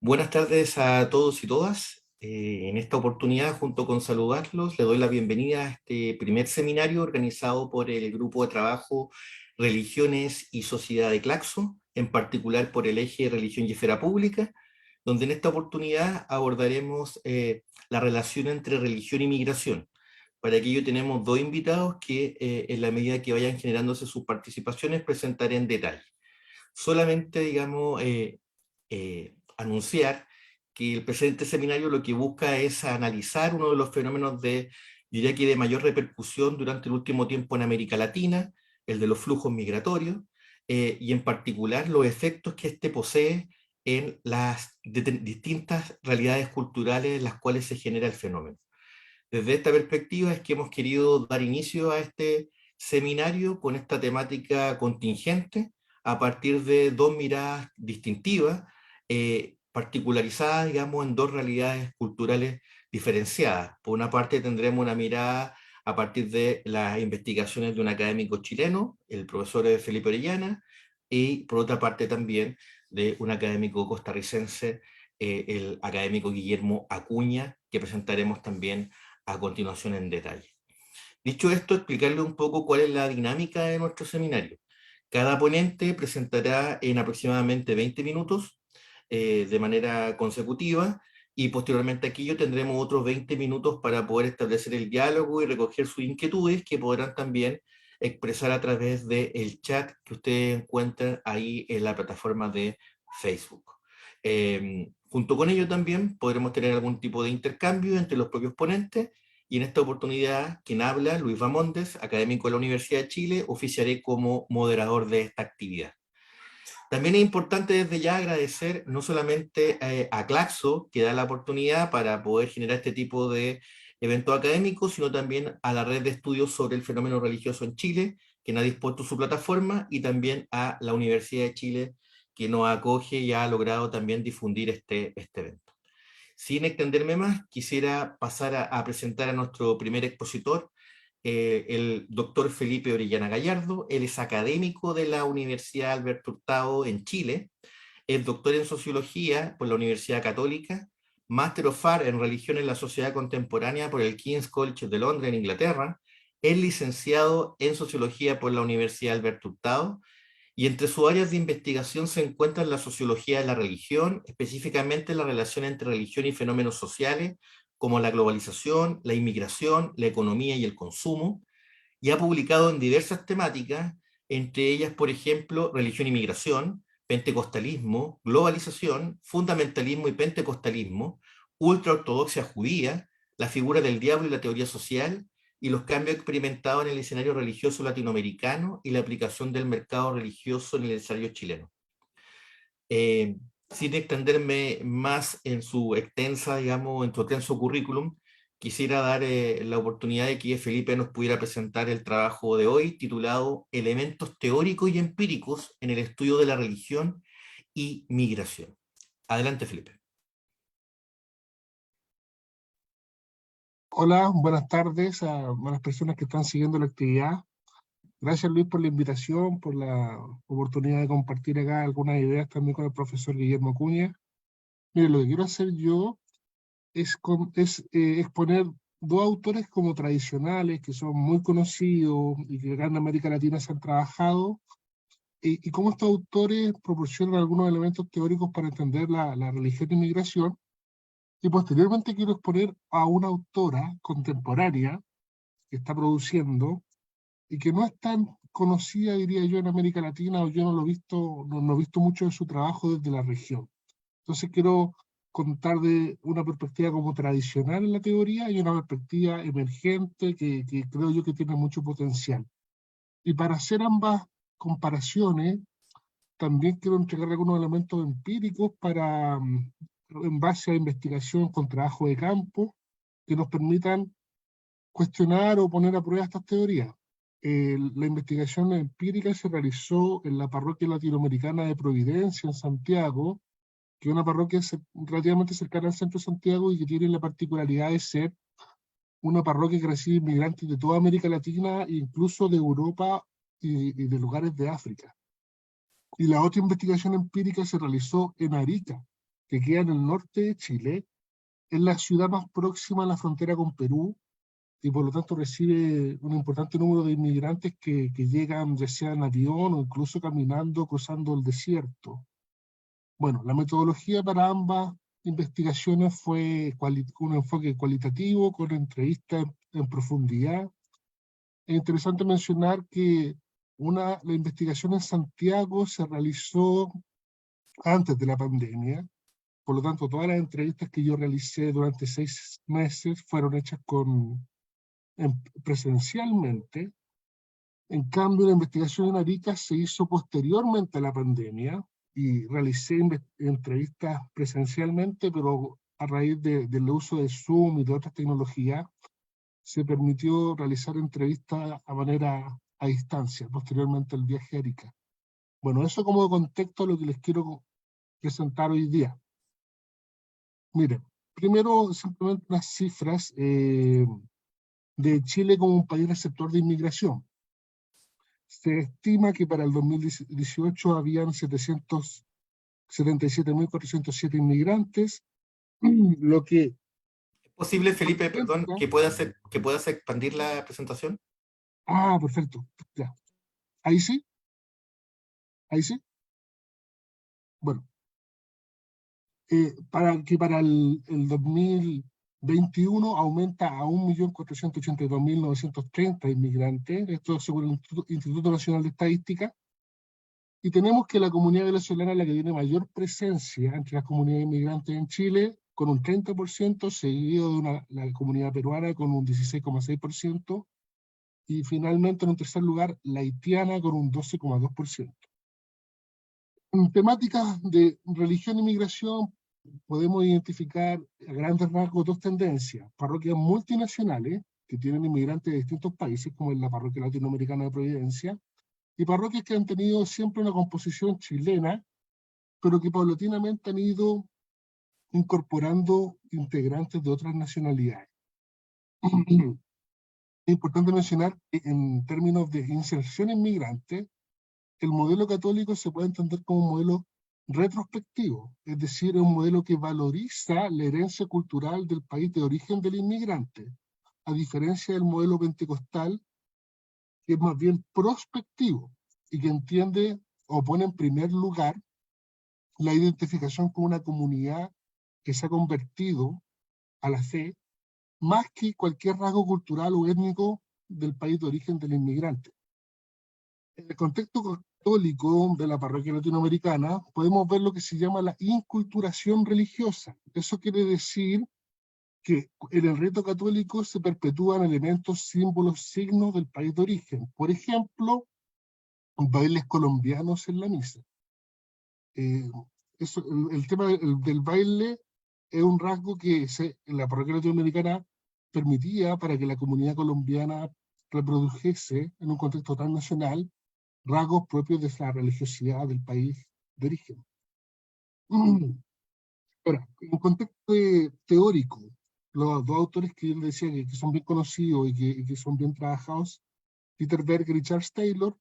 Buenas tardes a todos y todas. En esta oportunidad, junto con saludarlos, le doy la bienvenida a este primer seminario organizado por el Grupo de Trabajo Religiones y Sociedad de Claxo, en particular por el eje Religión y Esfera Pública, donde en esta oportunidad abordaremos la relación entre religión y migración. Para ello tenemos dos invitados que, en la medida que vayan generándose sus participaciones, presentaré en detalle. Solamente, digamos, anunciar que el presente seminario lo que busca es analizar uno de los fenómenos diría que de mayor repercusión durante el último tiempo en América Latina, el de los flujos migratorios, y en particular los efectos que este posee en las distintas realidades culturales en las cuales se genera el fenómeno. Desde esta perspectiva es que hemos querido dar inicio a este seminario con esta temática contingente a partir de dos miradas distintivas, particularizadas, digamos, en dos realidades culturales diferenciadas. Por una parte tendremos una mirada a partir de las investigaciones de un académico chileno, el profesor Felipe Orellana, y por otra parte también de un académico costarricense, el académico Guillermo Acuña, que presentaremos también a continuación en detalle. Dicho esto, explicarle un poco cuál es la dinámica de nuestro seminario. Cada ponente presentará en aproximadamente 20 minutos de manera consecutiva, y posteriormente aquí yo tendremos otros 20 minutos para poder establecer el diálogo y recoger sus inquietudes que podrán también expresar a través del chat que ustedes encuentran ahí en la plataforma de Facebook. Junto con ello también podremos tener algún tipo de intercambio entre los propios ponentes, y en esta oportunidad quien habla, Luis Bamondes, académico de la Universidad de Chile, oficiaré como moderador de esta actividad. También es importante desde ya agradecer no solamente a Claxo, que da la oportunidad para poder generar este tipo de eventos académicos, sino también a la red de estudios sobre el fenómeno religioso en Chile, que nos ha dispuesto su plataforma, y también a la Universidad de Chile, que nos acoge y ha logrado también difundir este evento. Sin extenderme más, quisiera pasar a presentar a nuestro primer expositor, el doctor Felipe Orellana Gallardo. Él es académico de la Universidad Alberto Hurtado en Chile, es doctor en Sociología por la Universidad Católica, Master of Arts en Religión en la Sociedad Contemporánea por el King's College de Londres, en Inglaterra, es licenciado en Sociología por la Universidad Alberto Hurtado, y entre sus áreas de investigación se encuentran la sociología de la religión, específicamente la relación entre religión y fenómenos sociales, como la globalización, la inmigración, la economía y el consumo, y ha publicado en diversas temáticas, entre ellas, por ejemplo, religión y migración, pentecostalismo, globalización, fundamentalismo y pentecostalismo, ultraortodoxia judía, la figura del diablo y la teoría social, y los cambios experimentados en el escenario religioso latinoamericano y la aplicación del mercado religioso en el escenario chileno. Eh, Sin extenderme más en su extensa, digamos, en su extenso currículum, quisiera dar la oportunidad de que Felipe nos pudiera presentar el trabajo de hoy titulado Elementos teóricos y empíricos en el estudio de la religión y migración. Adelante, Felipe. Hola, buenas tardes a las personas que están siguiendo la actividad. Gracias, Luis, por la invitación, por la oportunidad de compartir acá algunas ideas también con el profesor Guillermo Acuña. Mire, lo que quiero hacer yo es exponer dos autores como tradicionales, que son muy conocidos y que acá en América Latina se han trabajado, y cómo estos autores proporcionan algunos elementos teóricos para entender la religión y migración. Y posteriormente quiero exponer a una autora contemporánea que está produciendo y que no es tan conocida, diría yo, en América Latina, o yo no lo he visto, no he visto mucho de su trabajo desde la región. Entonces quiero contar de una perspectiva como tradicional en la teoría y una perspectiva emergente que creo yo que tiene mucho potencial. Y para hacer ambas comparaciones, también quiero entregar algunos elementos empíricos en base a investigación con trabajo de campo, que nos permitan cuestionar o poner a prueba estas teorías. La investigación empírica se realizó en la parroquia latinoamericana de Providencia, en Santiago, que es una parroquia relativamente cercana al centro de Santiago y que tiene la particularidad de ser una parroquia que recibe inmigrantes de toda América Latina, incluso de Europa y de lugares de África. Y la otra investigación empírica se realizó en Arica, que queda en el norte de Chile. Es la ciudad más próxima a la frontera con Perú y por lo tanto recibe un importante número de inmigrantes que llegan ya sea en avión o incluso caminando, cruzando el desierto. Bueno, la metodología para ambas investigaciones fue un enfoque cualitativo con entrevistas en profundidad. Es interesante mencionar que la investigación en Santiago se realizó antes de la pandemia. Por lo tanto, todas las entrevistas que yo realicé durante 6 meses fueron hechas presencialmente. En cambio, la investigación en Arica se hizo posteriormente a la pandemia y realicé entrevistas presencialmente, pero a raíz del uso de Zoom y de otras tecnologías, se permitió realizar entrevistas a distancia, posteriormente al viaje a Arica. Bueno, eso como contexto a lo que les quiero presentar hoy día. Miren, primero simplemente unas cifras de Chile como un país receptor de inmigración. Se estima que para el 2018 habían 777.407 inmigrantes, lo que... ¿Es posible, Felipe, perdón, que puedas expandir la presentación? Ah, perfecto. Ya. Ahí sí. Ahí sí. Bueno, para el 2021 aumenta a 1.482.930 inmigrantes, esto según el Instituto Nacional de Estadística, y tenemos que la comunidad venezolana es la que tiene mayor presencia entre las comunidades inmigrantes en Chile, con un 30%, seguido de la comunidad peruana con un 16,6%, y finalmente en un tercer lugar la haitiana con un 12,2%. En temáticas de religión e inmigración podemos identificar a grandes rasgos dos tendencias: parroquias multinacionales que tienen inmigrantes de distintos países, como en la parroquia latinoamericana de Providencia, y parroquias que han tenido siempre una composición chilena, pero que paulatinamente han ido incorporando integrantes de otras nacionalidades. Es importante mencionar que en términos de inserción inmigrante, el modelo católico se puede entender como un modelo retrospectivo, es decir, es un modelo que valoriza la herencia cultural del país de origen del inmigrante, a diferencia del modelo pentecostal, que es más bien prospectivo y que entiende o pone en primer lugar la identificación con una comunidad que se ha convertido a la fe, más que cualquier rasgo cultural o étnico del país de origen del inmigrante. En el contexto católico de la parroquia latinoamericana, podemos ver lo que se llama la inculturación religiosa. Eso quiere decir que en el rito católico se perpetúan elementos, símbolos, signos del país de origen. Por ejemplo, bailes colombianos en la misa. El tema del baile es un rasgo que en la parroquia latinoamericana permitía para que la comunidad colombiana reprodujese en un contexto tan nacional rasgos propios de la religiosidad del país de origen. Ahora, en contexto teórico, los dos autores que yo les decía que son bien conocidos y que son bien trabajados, Peter Berger y Charles Taylor,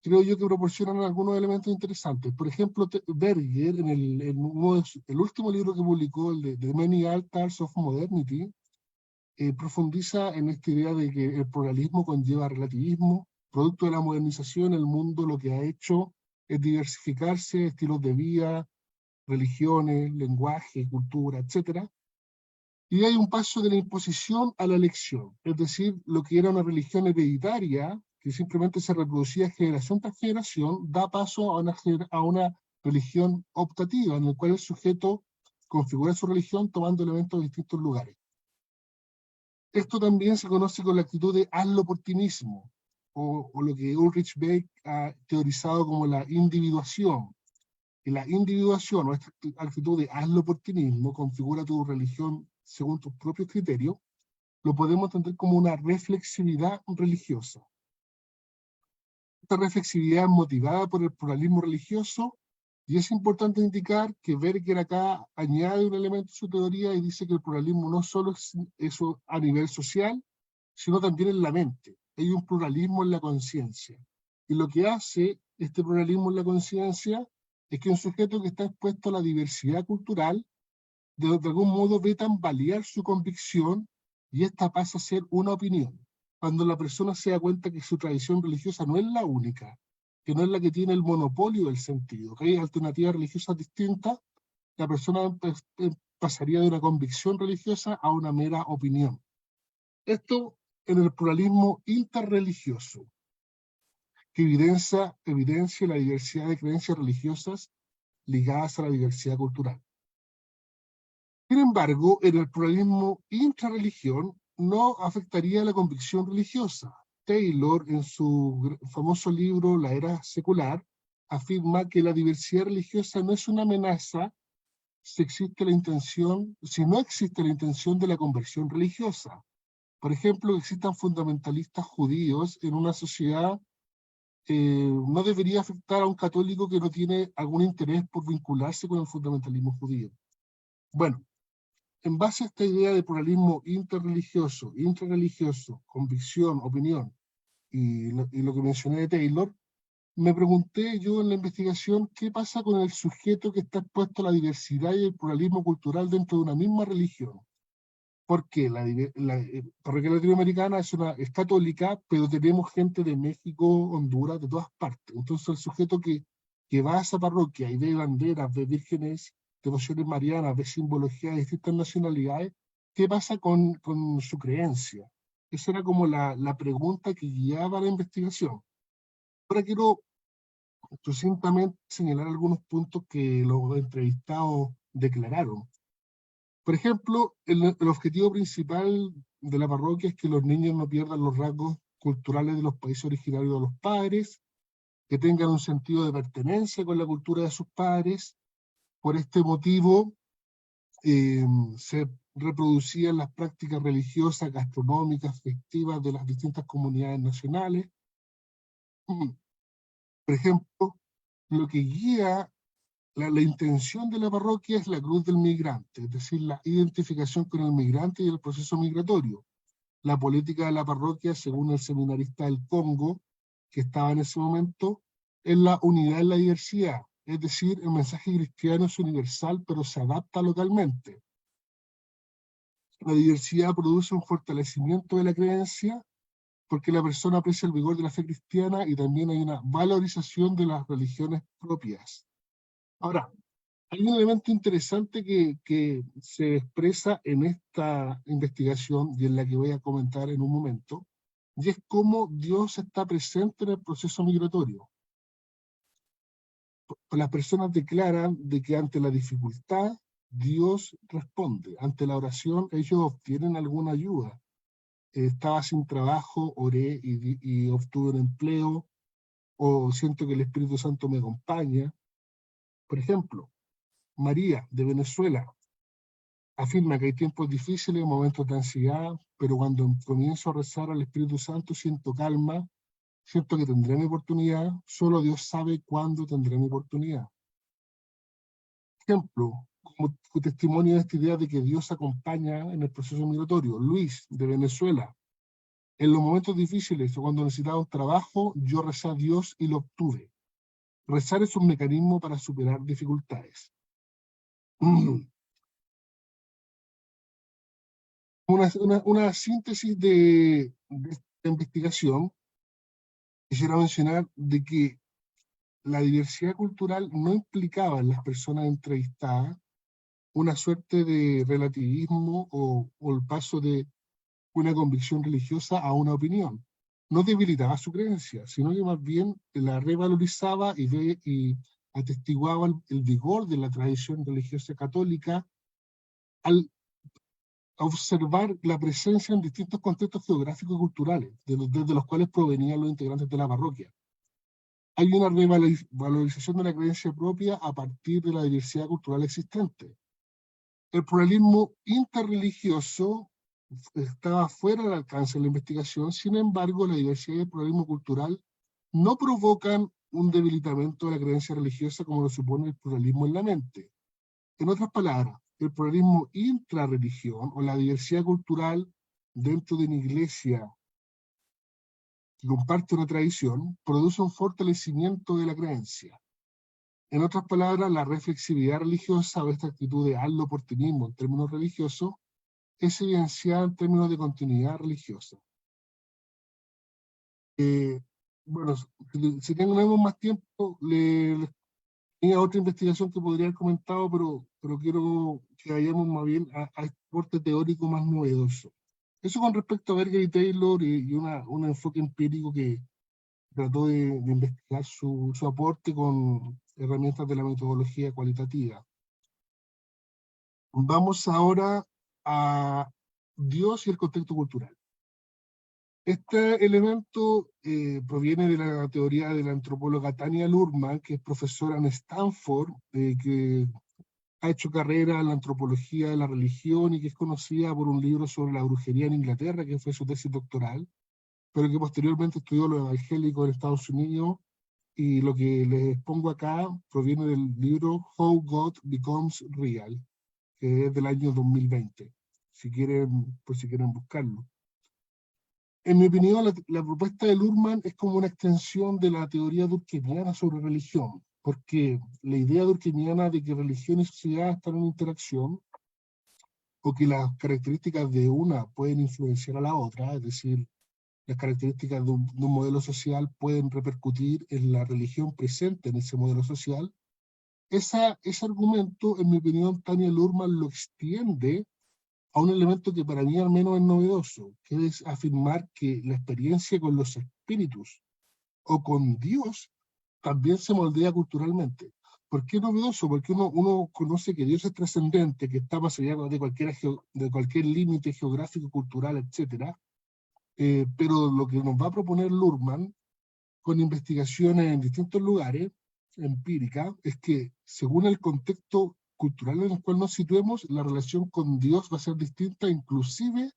creo yo que proporcionan algunos elementos interesantes. Por ejemplo, Berger, en el último libro que publicó, el de The Many Altars of Modernity, profundiza en esta idea de que el pluralismo conlleva relativismo. Producto de la modernización, el mundo lo que ha hecho es diversificarse, estilos de vida, religiones, lenguaje, cultura, etc. Y hay un paso de la imposición a la elección, es decir, lo que era una religión hereditaria, que simplemente se reproducía generación tras generación, da paso a una religión optativa, en la cual el sujeto configura su religión tomando elementos de distintos lugares. Esto también se conoce con la actitud de hazlo por ti mismo, o lo que Ulrich Beck ha teorizado como la individuación. Y la individuación, o esta actitud de hazlo por ti mismo, configura tu religión según tus propios criterios, lo podemos entender como una reflexividad religiosa. Esta reflexividad es motivada por el pluralismo religioso, y es importante indicar que Berger acá añade un elemento a su teoría y dice que el pluralismo no solo es eso a nivel social, sino también en la mente. Hay un pluralismo en la conciencia. Y lo que hace este pluralismo en la conciencia es que un sujeto que está expuesto a la diversidad cultural, de algún modo ve tambalear su convicción y esta pasa a ser una opinión. Cuando la persona se da cuenta que su tradición religiosa no es la única, que no es la que tiene el monopolio del sentido, que hay alternativas religiosas distintas, la persona pasaría de una convicción religiosa a una mera opinión. Esto en el pluralismo interreligioso, que evidencia la diversidad de creencias religiosas ligadas a la diversidad cultural. Sin embargo, en el pluralismo intrarreligión no afectaría la convicción religiosa. Taylor, en su famoso libro La Era Secular, afirma que la diversidad religiosa no es una amenaza si no existe la intención de la conversión religiosa. Por ejemplo, que existan fundamentalistas judíos en una sociedad no debería afectar a un católico que no tiene algún interés por vincularse con el fundamentalismo judío. Bueno, en base a esta idea de pluralismo interreligioso, intrarreligioso, convicción, opinión, y lo que mencioné de Taylor, me pregunté yo en la investigación qué pasa con el sujeto que está expuesto a la diversidad y el pluralismo cultural dentro de una misma religión. Porque la parroquia latinoamericana es católica, pero tenemos gente de México, Honduras, de todas partes. Entonces el sujeto que va a esa parroquia y ve banderas, ve vírgenes, devociones marianas, ve simbología de distintas nacionalidades, ¿qué pasa con su creencia? Esa era como la pregunta que guiaba la investigación. Ahora quiero sucintamente señalar algunos puntos que los entrevistados declararon. Por ejemplo, el objetivo principal de la parroquia es que los niños no pierdan los rasgos culturales de los países originarios de los padres, que tengan un sentido de pertenencia con la cultura de sus padres. Por este motivo, se reproducían las prácticas religiosas, gastronómicas, festivas de las distintas comunidades nacionales. Por ejemplo, lo que guía la intención de la parroquia es la cruz del migrante, es decir, la identificación con el migrante y el proceso migratorio. La política de la parroquia, según el seminarista del Congo, que estaba en ese momento, es la unidad en la diversidad. Es decir, el mensaje cristiano es universal, pero se adapta localmente. La diversidad produce un fortalecimiento de la creencia, porque la persona aprecia el vigor de la fe cristiana y también hay una valorización de las religiones propias. Ahora, hay un elemento interesante que se expresa en esta investigación y en la que voy a comentar en un momento, y es cómo Dios está presente en el proceso migratorio. Las personas declaran de que ante la dificultad, Dios responde. Ante la oración, ellos obtienen alguna ayuda. Estaba sin trabajo, oré y obtuve un empleo, o siento que el Espíritu Santo me acompaña. Por ejemplo, María, de Venezuela, afirma que hay tiempos difíciles, momentos de ansiedad, pero cuando comienzo a rezar al Espíritu Santo siento calma, siento que tendré mi oportunidad, solo Dios sabe cuándo tendré mi oportunidad. Ejemplo, como testimonio de esta idea de que Dios acompaña en el proceso migratorio. Luis, de Venezuela, en los momentos difíciles o cuando necesitaba un trabajo, yo recé a Dios y lo obtuve. Rezar es un mecanismo para superar dificultades. Una síntesis de esta investigación, quisiera mencionar de que la diversidad cultural no implicaba en las personas entrevistadas una suerte de relativismo o el paso de una convicción religiosa a una opinión. No debilitaba su creencia, sino que más bien la revalorizaba y atestiguaba el vigor de la tradición religiosa católica al observar la presencia en distintos contextos geográficos y culturales, desde los cuales provenían los integrantes de la parroquia. Hay una revalorización de la creencia propia a partir de la diversidad cultural existente. El pluralismo interreligioso estaba fuera del alcance de la investigación, sin embargo, la diversidad y el pluralismo cultural no provocan un debilitamiento de la creencia religiosa como lo supone el pluralismo en la mente. En otras palabras, el pluralismo intrarreligión o la diversidad cultural dentro de una iglesia que comparte una tradición produce un fortalecimiento de la creencia. En otras palabras, la reflexividad religiosa o esta actitud de hazlo por ti mismo en términos religiosos es evidenciada en términos de continuidad religiosa. Bueno, si tenemos más tiempo, tenía otra investigación que podría haber comentado, pero quiero que vayamos más bien a este aporte teórico más novedoso. Eso con respecto a Berger y Taylor y un enfoque empírico que trató de investigar su aporte con herramientas de la metodología cualitativa. Vamos ahora a Dios y el contexto cultural. Este elemento proviene de la teoría de la antropóloga Tanya Luhrmann, que es profesora en Stanford, que ha hecho carrera en la antropología de la religión y que es conocida por un libro sobre la brujería en Inglaterra, que fue su tesis doctoral, pero que posteriormente estudió lo evangélico en Estados Unidos, y lo que les pongo acá proviene del libro How God Becomes Real, que es del año 2020, si quieren buscarlo. En mi opinión, la propuesta de Luhrmann es como una extensión de la teoría durkheimiana sobre religión, porque la idea durkheimiana de que religión y sociedad están en interacción, o que las características de una pueden influenciar a la otra, es decir, las características de un modelo social pueden repercutir en la religión presente en ese modelo social. Ese argumento, en mi opinión, Tanya Luhrmann lo extiende a un elemento que para mí al menos es novedoso, que es afirmar que la experiencia con los espíritus o con Dios también se moldea culturalmente. ¿Por qué novedoso? Porque uno conoce que Dios es trascendente, que está más allá de cualquier límite geográfico, cultural, etc. Pero lo que nos va a proponer Luhrmann, con investigaciones en distintos lugares, empíricas, es que según el contexto cultural en el cual nos situemos, la relación con Dios va a ser distinta, inclusive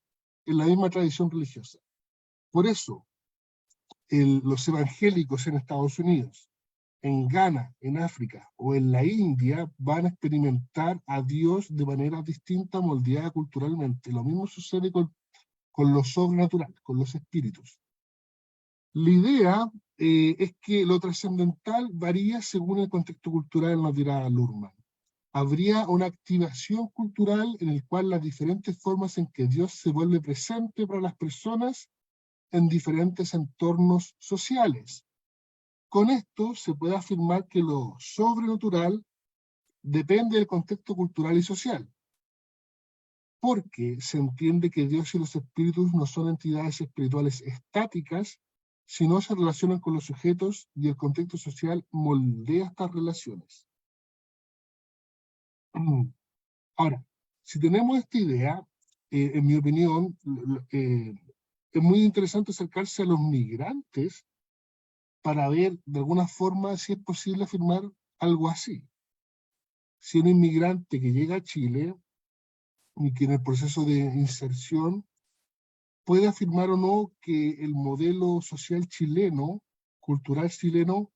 en la misma tradición religiosa. Por eso, los evangélicos en Estados Unidos, en Ghana, en África o en la India van a experimentar a Dios de manera distinta, moldeada culturalmente. Lo mismo sucede con lo sobrenatural, con los espíritus. La idea es que lo trascendental varía según el contexto cultural, nos dirá Luhrmann. Habría una activación cultural en el cual las diferentes formas en que Dios se vuelve presente para las personas en diferentes entornos sociales. Con esto se puede afirmar que lo sobrenatural depende del contexto cultural y social, porque se entiende que Dios y los espíritus no son entidades espirituales estáticas, sino se relacionan con los sujetos y el contexto social moldea estas relaciones. Ahora, si tenemos esta idea, en mi opinión, es muy interesante acercarse a los migrantes para ver de alguna forma si es posible afirmar algo así. Si un inmigrante que llega a Chile y que en el proceso de inserción puede afirmar o no que el modelo social chileno, cultural chileno,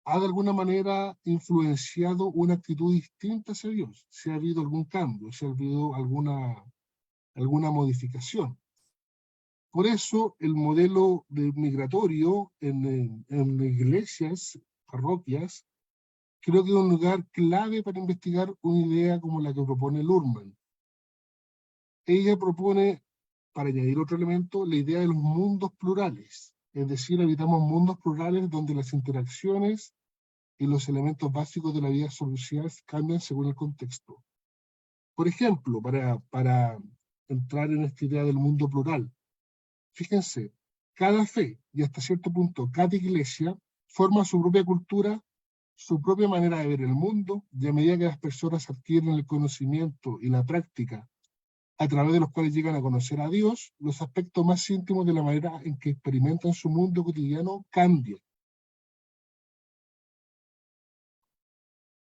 ha de alguna manera influenciado una actitud distinta hacia Dios, si ha habido algún cambio, si ha habido alguna modificación. Por eso el modelo migratorio en iglesias, parroquias, creo que es un lugar clave para investigar una idea como la que propone Luhrmann. Ella propone, para añadir otro elemento, la idea de los mundos plurales, es decir, habitamos mundos plurales donde las interacciones y los elementos básicos de la vida social cambian según el contexto. Por ejemplo, para entrar en esta idea del mundo plural, fíjense, cada fe y hasta cierto punto cada iglesia forma su propia cultura, su propia manera de ver el mundo, y a medida que las personas adquieren el conocimiento y la práctica a través de los cuales llegan a conocer a Dios, los aspectos más íntimos de la manera en que experimentan su mundo cotidiano cambian.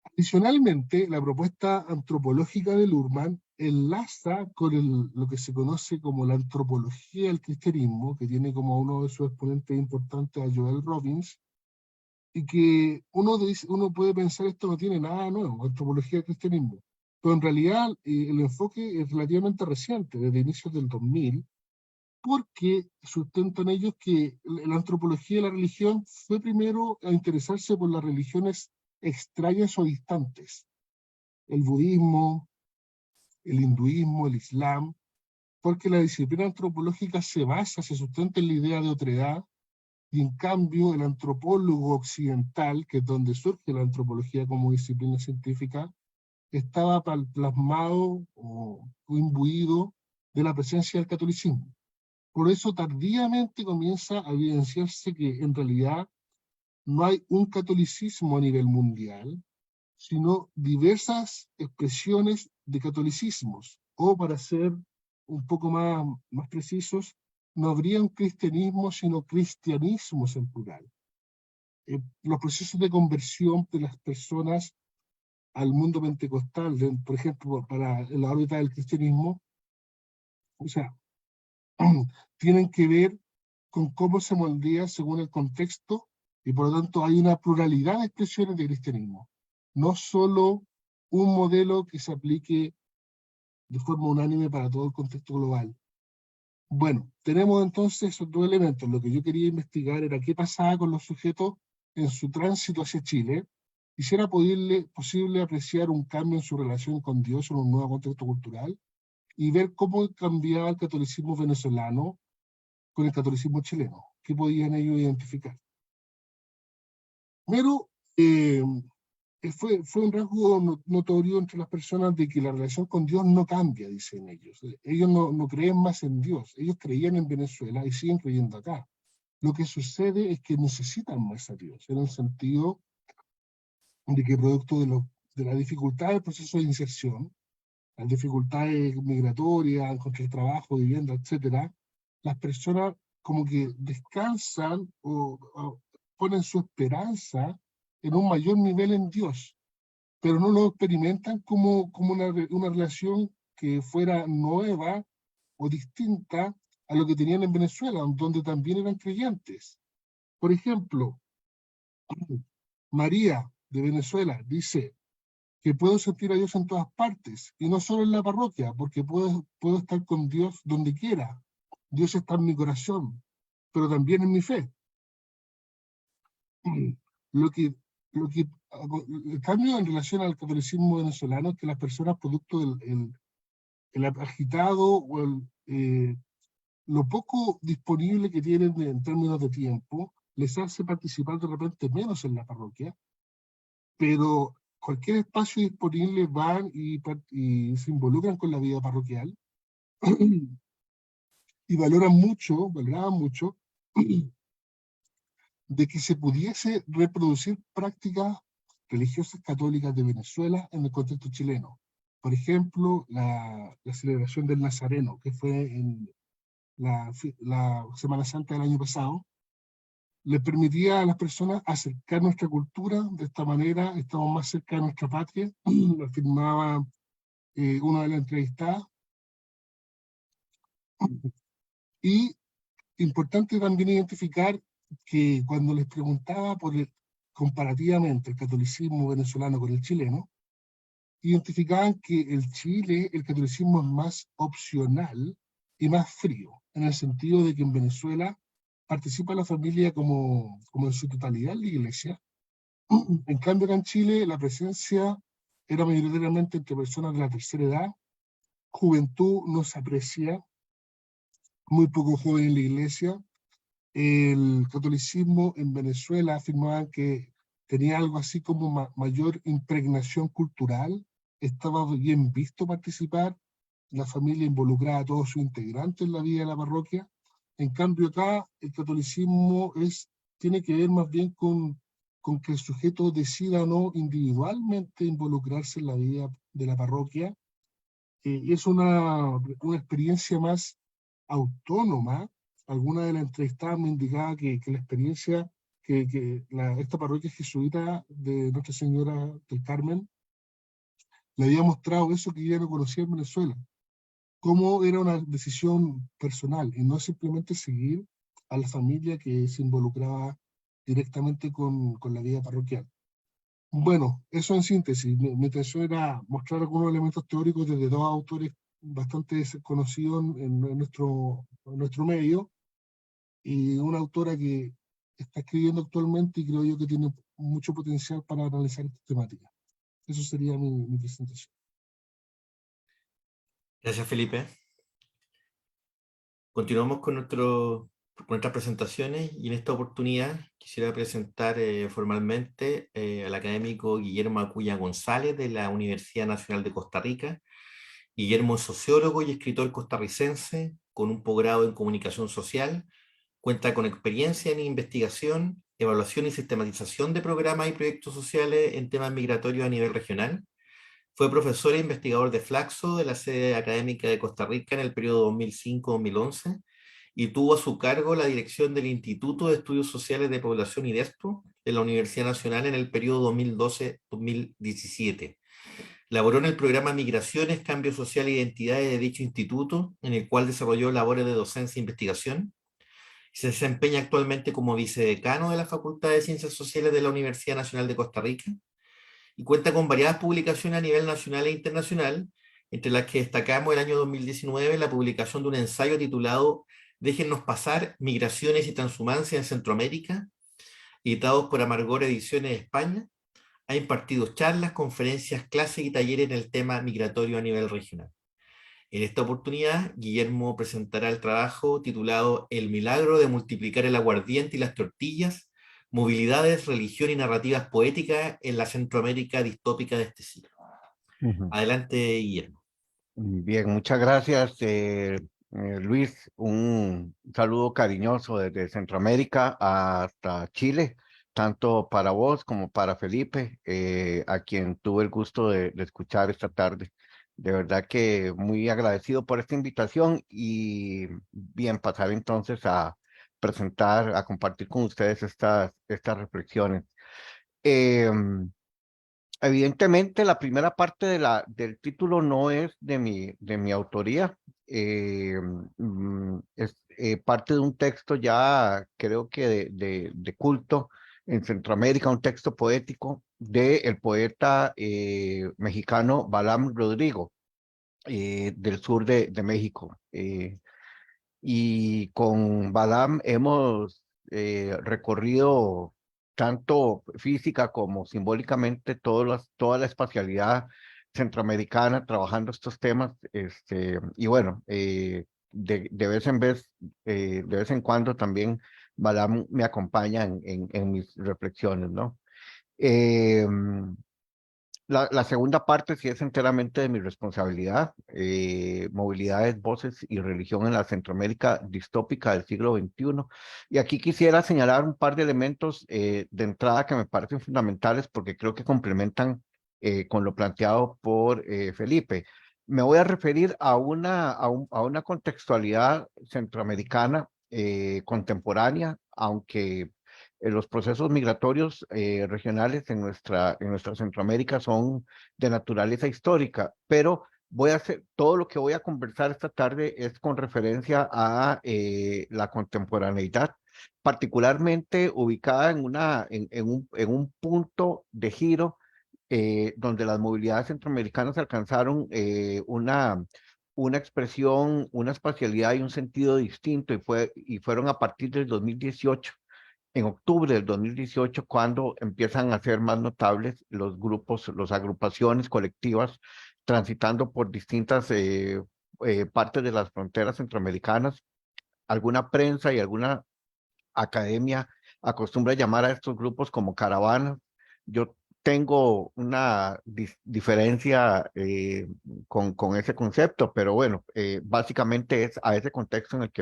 Adicionalmente, la propuesta antropológica de Luhrmann enlaza con lo que se conoce como la antropología del cristianismo, que tiene como uno de sus exponentes importantes a Joel Robbins, y que uno puede pensar esto no tiene nada nuevo, antropología del cristianismo, pero en realidad el enfoque es relativamente reciente, desde inicios del 2000, porque sustentan ellos que la antropología de la religión fue primero a interesarse por las religiones extrañas o distantes. El budismo, el hinduismo, el islam, porque la disciplina antropológica se basa, se sustenta en la idea de otredad, y en cambio el antropólogo occidental, que es donde surge la antropología como disciplina científica, estaba plasmado o imbuido de la presencia del catolicismo. Por eso tardíamente comienza a evidenciarse que en realidad no hay un catolicismo a nivel mundial, sino diversas expresiones de catolicismos, o para ser un poco más precisos, no habría un cristianismo, sino cristianismos en plural. Los procesos de conversión de las personas al mundo pentecostal, por ejemplo, para la órbita del cristianismo, o sea, tienen que ver con cómo se moldea según el contexto, y por lo tanto hay una pluralidad de expresiones de cristianismo, no solo un modelo que se aplique de forma unánime para todo el contexto global. Bueno, tenemos entonces esos dos elementos. Lo que yo quería investigar era qué pasaba con los sujetos en su tránsito hacia Chile, y si era posible apreciar un cambio en su relación con Dios en un nuevo contexto cultural, y ver cómo cambiaba el catolicismo venezolano con el catolicismo chileno. ¿Qué podían ellos identificar? Pero fue un rasgo notorio entre las personas de que la relación con Dios no cambia, dicen ellos. Ellos no creen más en Dios. Ellos creían en Venezuela y siguen creyendo acá. Lo que sucede es que necesitan más a Dios, en el sentido de que producto de la dificultad del proceso de inserción, las dificultades migratorias, encontrar trabajo, vivienda, etcétera, las personas como que descansan o ponen su esperanza en un mayor nivel en Dios, pero no lo experimentan como una relación que fuera nueva o distinta a lo que tenían en Venezuela, donde también eran creyentes. Por ejemplo, María de Venezuela dice que puedo sentir a Dios en todas partes, y no solo en la parroquia, porque puedo estar con Dios donde quiera. Dios está en mi corazón, pero también en mi fe. Lo que, el cambio en relación al catolicismo venezolano es que las personas, producto el agitado o lo poco disponible que tienen en términos de tiempo, les hace participar de repente menos en la parroquia, pero cualquier espacio disponible van y se involucran con la vida parroquial y valoraban mucho de que se pudiese reproducir prácticas religiosas católicas de Venezuela en el contexto chileno. Por ejemplo, la celebración del Nazareno, que fue en la Semana Santa del año pasado, le permitía a las personas acercar nuestra cultura. De esta manera estamos más cerca de nuestra patria, lo afirmaba una de las entrevistadas. Y importante también identificar que cuando les preguntaba comparativamente el catolicismo venezolano con el chileno, identificaban que el catolicismo es más opcional y más frío, en el sentido de que en Venezuela participa la familia como en su totalidad en la iglesia. En cambio, acá en Chile la presencia era mayoritariamente entre personas de la tercera edad, juventud no se aprecia, muy poco joven en la iglesia. El catolicismo en Venezuela afirmaban que tenía algo así como mayor impregnación cultural, estaba bien visto participar, la familia involucrada a todos sus integrantes en la vida de la parroquia. En cambio acá el catolicismo tiene que ver más bien con que el sujeto decida o no individualmente involucrarse en la vida de la parroquia. Es una experiencia más autónoma. Alguna de las entrevistadas me indicaba que la experiencia, esta parroquia jesuita de Nuestra Señora del Carmen le había mostrado eso que ella no conocía en Venezuela, cómo era una decisión personal y no simplemente seguir a la familia que se involucraba directamente con la vida parroquial. Bueno, eso en síntesis. Mi intención era mostrar algunos elementos teóricos desde dos autores bastante conocidos en nuestro medio, y una autora que está escribiendo actualmente y creo yo que tiene mucho potencial para analizar esta temática. Eso sería mi presentación. Gracias, Felipe. Continuamos con nuestras presentaciones y en esta oportunidad quisiera presentar formalmente al académico Guillermo Acuña González de la Universidad Nacional de Costa Rica. Guillermo es sociólogo y escritor costarricense con un posgrado en comunicación social. Cuenta con experiencia en investigación, evaluación y sistematización de programas y proyectos sociales en temas migratorios a nivel regional. Fue profesor e investigador de Flaxo de la sede académica de Costa Rica en el periodo 2005-2011 y tuvo a su cargo la dirección del Instituto de Estudios Sociales de Población IDESPO de la Universidad Nacional en el periodo 2012-2017. Laboró en el programa Migraciones, Cambio Social e Identidades de dicho instituto, en el cual desarrolló labores de docencia e investigación. Se desempeña actualmente como vicedecano de la Facultad de Ciencias Sociales de la Universidad Nacional de Costa Rica y cuenta con variadas publicaciones a nivel nacional e internacional, entre las que destacamos el año 2019 la publicación de un ensayo titulado Déjennos pasar, migraciones y transhumancia en Centroamérica, editados por Amargor Ediciones de España. Ha impartido charlas, conferencias, clases y talleres en el tema migratorio a nivel regional. En esta oportunidad, Guillermo presentará el trabajo titulado El milagro de multiplicar el aguardiente y las tortillas, movilidades, religión y narrativas poéticas en la Centroamérica distópica de este siglo. Adelante, Guillermo. Bien, muchas gracias, Luis. Un saludo cariñoso desde Centroamérica hasta Chile, tanto para vos como para Felipe, a quien tuve el gusto de escuchar esta tarde. De verdad que muy agradecido por esta invitación y bien, pasar entonces a presentar, a compartir con ustedes estas reflexiones. Em, Evidentemente, la primera parte del título no es de mi autoría. Es parte de un texto ya, creo que de culto en Centroamérica, un texto poético del poeta mexicano Balam Rodrigo, del sur de México. Y con Balam hemos recorrido tanto física como simbólicamente toda la espacialidad centroamericana trabajando estos temas. Y bueno, de vez en cuando también Balam me acompaña en mis reflexiones, ¿no? Eh, la segunda parte sí es enteramente de mi responsabilidad, movilidades, voces y religión en la Centroamérica distópica del siglo XXI. Y aquí quisiera señalar un par de elementos de entrada que me parecen fundamentales porque creo que complementan con lo planteado por Felipe. Me voy a referir a una contextualidad centroamericana contemporánea, aunque los procesos migratorios regionales en nuestra Centroamérica son de naturaleza histórica, pero voy a hacer, todo lo que voy a conversar esta tarde es con referencia a la contemporaneidad, particularmente ubicada en un punto de giro donde las movilidades centroamericanas alcanzaron una expresión, una espacialidad y un sentido distinto y fueron a partir del 2018, en octubre del 2018, cuando empiezan a ser más notables los grupos, las agrupaciones colectivas transitando por distintas partes de las fronteras centroamericanas. Alguna prensa y alguna academia acostumbra llamar a estos grupos como caravanas. Yo tengo una diferencia con ese concepto, pero bueno, básicamente es a ese contexto en el que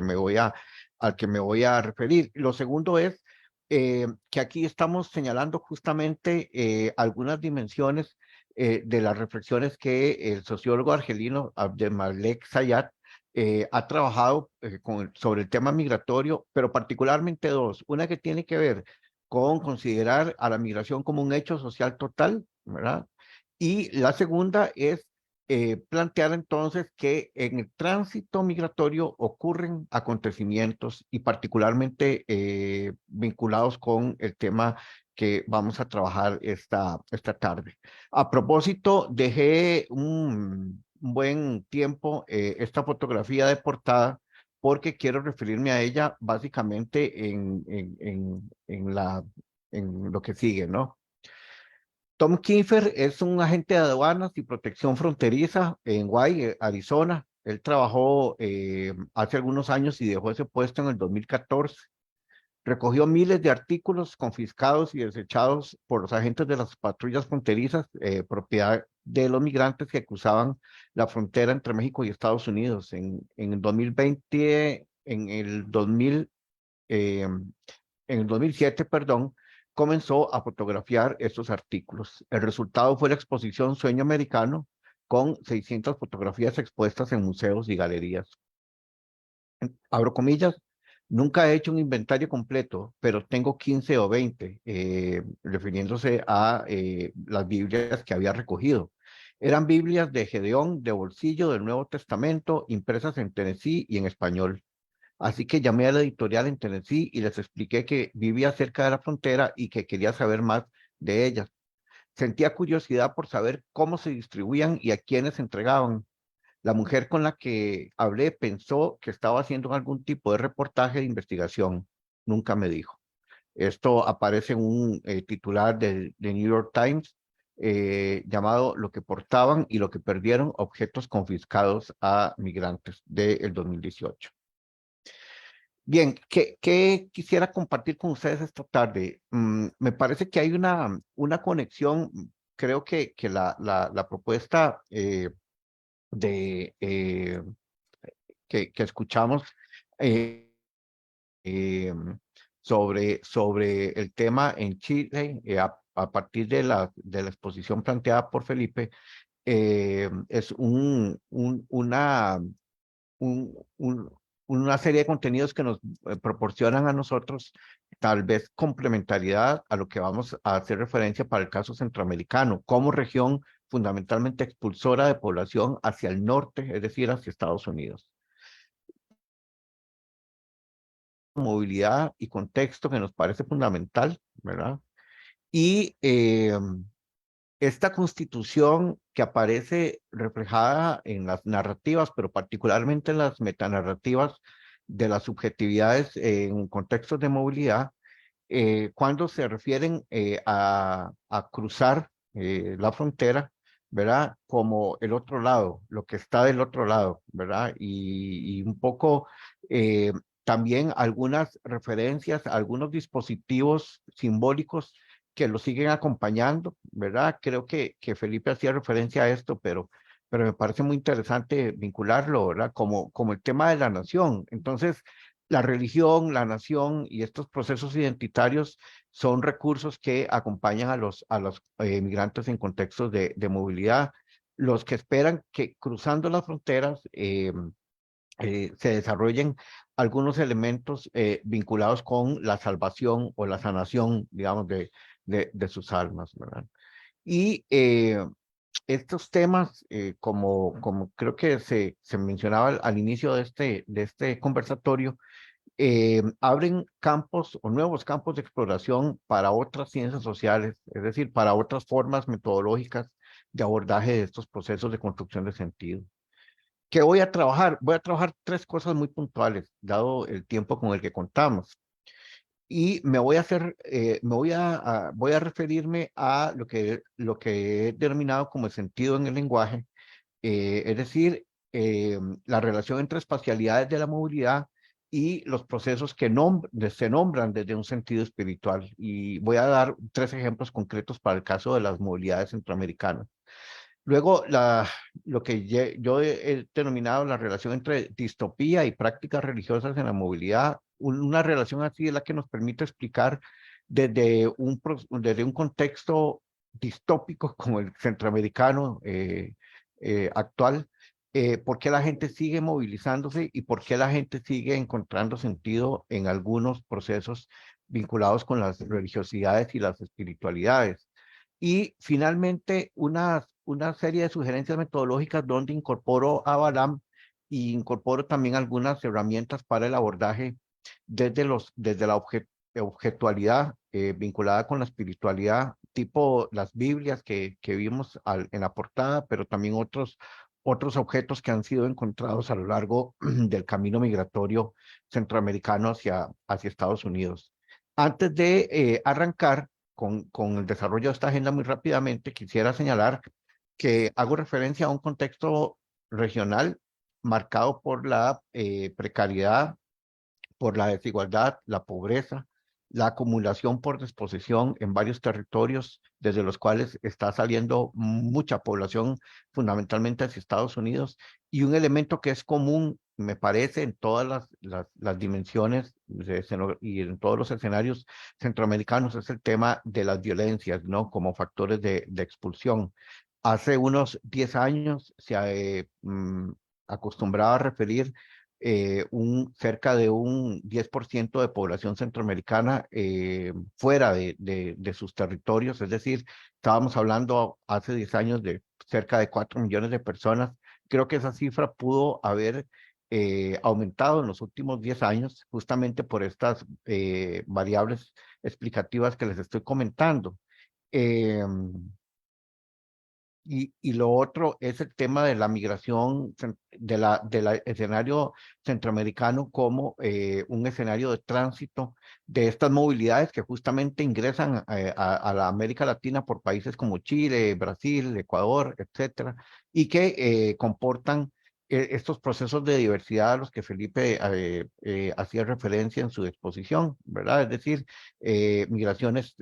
al que me voy a referir. Lo segundo es que aquí estamos señalando justamente algunas dimensiones de las reflexiones que el sociólogo argelino Abdelmalek Sayat ha trabajado sobre el tema migratorio, pero particularmente dos. Una que tiene que ver con considerar a la migración como un hecho social total, ¿verdad? Y la segunda es plantear entonces que en el tránsito migratorio ocurren acontecimientos y particularmente vinculados con el tema que vamos a trabajar esta tarde. A propósito, dejé un buen tiempo esta fotografía de portada porque quiero referirme a ella básicamente en lo que sigue, ¿no? Tom Kiefer es un agente de aduanas y protección fronteriza en Hawaii, Arizona. Él trabajó hace algunos años y dejó ese puesto en el 2014. Recogió miles de artículos confiscados y desechados por los agentes de las patrullas fronterizas, propiedad de los migrantes que cruzaban la frontera entre México y Estados Unidos. En el 2020, eh, en el 2007, perdón, comenzó a fotografiar estos artículos. El resultado fue la exposición Sueño Americano, con 600 fotografías expuestas en museos y galerías. Abro comillas, nunca he hecho un inventario completo, pero tengo 15 o 20, refiriéndose a las Biblias que había recogido. Eran Biblias de Gedeón, de bolsillo del Nuevo Testamento, impresas en Tennessee y en español. Así que llamé a la editorial en Tennessee y les expliqué que vivía cerca de la frontera y que quería saber más de ellas. Sentía curiosidad por saber cómo se distribuían y a quiénes se entregaban. La mujer con la que hablé pensó que estaba haciendo algún tipo de reportaje de investigación. Nunca me dijo. Esto aparece en un titular de New York Times llamado Lo que portaban y lo que perdieron objetos confiscados a migrantes del 2018. Bien, ¿qué quisiera compartir con ustedes esta tarde? Me parece que hay una conexión, creo que la propuesta de, que escuchamos eh, eh, sobre el tema en Chile, a partir de la exposición planteada por Felipe, es una serie de contenidos que nos proporcionan a nosotros tal vez complementariedad a lo que vamos a hacer referencia para el caso centroamericano, como región fundamentalmente expulsora de población hacia el norte, es decir, hacia Estados Unidos. Movilidad y contexto que nos parece fundamental, ¿verdad? Y esta constitución que aparece reflejada en las narrativas, pero particularmente en las metanarrativas de las subjetividades en contextos de movilidad, cuando se refieren a cruzar la frontera, ¿verdad? Como el otro lado, lo que está del otro lado, ¿verdad? Y un poco también algunas referencias, algunos dispositivos simbólicos que lo siguen acompañando, ¿verdad? Creo que Felipe hacía referencia a esto, pero me parece muy interesante vincularlo, ¿verdad? Como el tema de la nación. Entonces, la religión, la nación y estos procesos identitarios son recursos que acompañan a los migrantes en contextos de movilidad, los que esperan que cruzando las fronteras se desarrollen algunos elementos vinculados con la salvación o la sanación, digamos, de sus almas, ¿verdad? Y estos temas, como creo que se mencionaba al inicio de este conversatorio, abren campos o nuevos campos de exploración para otras ciencias sociales, es decir, para otras formas metodológicas de abordaje de estos procesos de construcción de sentido. ¿Qué voy a trabajar? Voy a trabajar tres cosas muy puntuales, dado el tiempo con el que contamos. Y me voy a hacer, voy a referirme a lo que he denominado como el sentido en el lenguaje, es decir, la relación entre espacialidades de la movilidad y los procesos que se nombran desde un sentido espiritual. Y voy a dar tres ejemplos concretos para el caso de las movilidades centroamericanas. Luego, lo que yo he denominado la relación entre distopía y prácticas religiosas en la movilidad, una relación así es la que nos permite explicar desde un contexto distópico como el centroamericano actual, por qué la gente sigue movilizándose y por qué la gente sigue encontrando sentido en algunos procesos vinculados con las religiosidades y las espiritualidades. Y finalmente, una serie de sugerencias metodológicas donde incorporo a Balam y incorporo también algunas herramientas para el abordaje desde la objetualidad vinculada con la espiritualidad, tipo las Biblias que vimos en la portada, pero también otros objetos que han sido encontrados a lo largo del camino migratorio centroamericano hacia Estados Unidos. Antes de arrancar con el desarrollo de esta agenda muy rápidamente, quisiera señalar que hago referencia a un contexto regional marcado por la precariedad, por la desigualdad, la pobreza, la acumulación por disposición en varios territorios desde los cuales está saliendo mucha población, fundamentalmente hacia Estados Unidos, y un elemento que es común, me parece, en todas las dimensiones y en todos los escenarios centroamericanos, es el tema de las violencias, ¿no? Como factores de expulsión. Hace unos 10 años se acostumbraba a referir cerca de un 10% de población centroamericana fuera de sus territorios, es decir, estábamos hablando hace 10 años de cerca de 4 millones de personas. Creo que esa cifra pudo haber aumentado en los últimos 10 años, justamente por estas variables explicativas que les estoy comentando. Eh, y lo otro es el tema de la migración del escenario centroamericano como un escenario de tránsito de estas movilidades que justamente ingresan a la América Latina por países como Chile, Brasil, Ecuador, etcétera, y que comportan estos procesos de diversidad a los que Felipe hacía referencia en su exposición, ¿verdad? Es decir, migraciones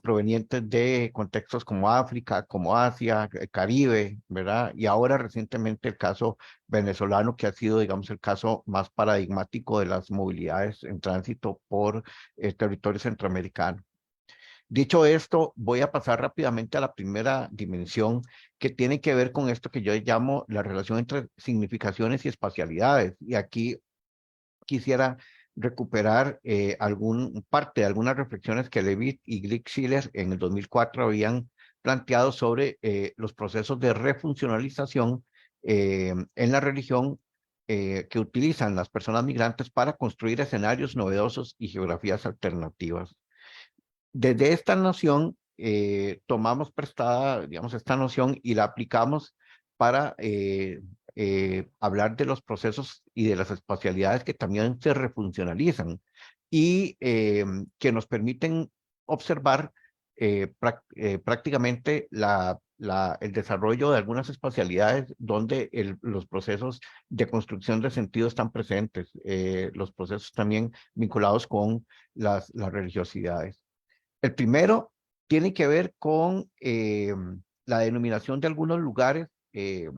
provenientes de contextos como África, como Asia, Caribe, ¿verdad? Y ahora recientemente el caso venezolano, que ha sido, digamos, el caso más paradigmático de las movilidades en tránsito por el territorio centroamericano. Dicho esto, voy a pasar rápidamente a la primera dimensión que tiene que ver con esto que yo llamo la relación entre significaciones y espacialidades. Y aquí quisiera recuperar parte de algunas reflexiones que Levitt y Glick-Schiller en el 2004 habían planteado sobre los procesos de refuncionalización en la religión que utilizan las personas migrantes para construir escenarios novedosos y geografías alternativas. Desde esta noción, tomamos prestada, digamos, esta noción y la aplicamos para hablar de los procesos y de las espacialidades que también se refuncionalizan y que nos permiten observar prácticamente el desarrollo de algunas espacialidades donde los procesos de construcción de sentido están presentes, los procesos también vinculados con las religiosidades. El primero tiene que ver con la denominación de algunos lugares, eh,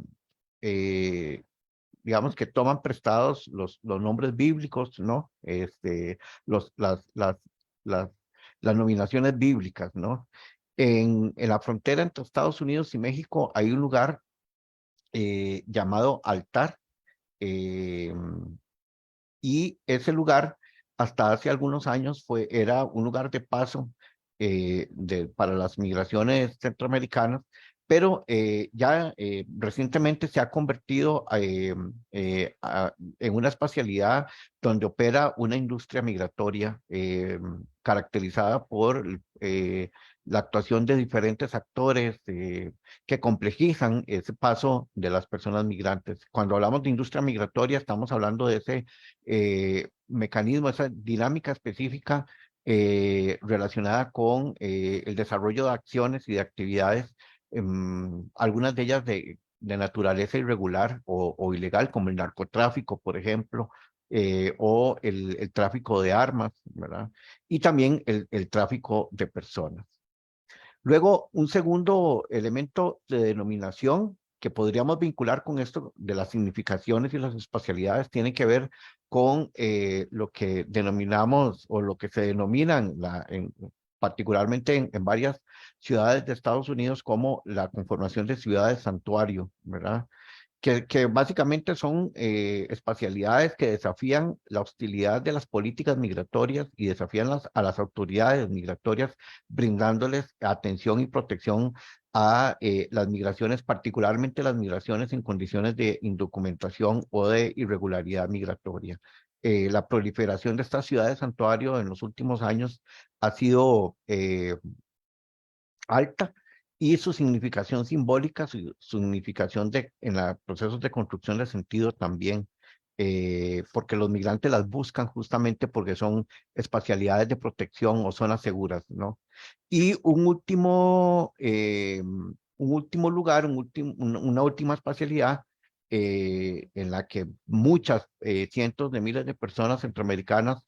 digamos que toman prestados los nombres bíblicos, ¿no? Los, las, las nominaciones bíblicas, ¿no? En la frontera entre Estados Unidos y México hay un lugar llamado Altar, eh, y ese lugar, hasta hace algunos años, era un lugar de paso para las migraciones centroamericanas, pero ya recientemente se ha convertido en una espacialidad donde opera una industria migratoria caracterizada por la actuación de diferentes actores que complejizan ese paso de las personas migrantes. Cuando hablamos de industria migratoria, estamos hablando de ese mecanismo, esa dinámica específica relacionada con el desarrollo de acciones y de actividades, algunas de ellas de naturaleza irregular o ilegal, como el narcotráfico, por ejemplo, o el tráfico de armas, ¿verdad? Y también el tráfico de personas. Luego, un segundo elemento de denominación que podríamos vincular con esto de las significaciones y las espacialidades tiene que ver con lo que denominamos o lo que se denominan, particularmente en varias ciudades de Estados Unidos, como la conformación de ciudades santuario, ¿verdad? Que básicamente son espacialidades que desafían la hostilidad de las políticas migratorias y desafían a las autoridades migratorias, brindándoles atención y protección a las migraciones, particularmente las migraciones en condiciones de indocumentación o de irregularidad migratoria. La proliferación de estas ciudades santuario en los últimos años ha sido alta y su significación simbólica, su significación en los procesos de construcción de sentido también. porque los migrantes las buscan justamente porque son espacialidades de protección o zonas seguras, ¿no? Y un último lugar, una última espacialidad en la que muchas, cientos de miles de personas centroamericanas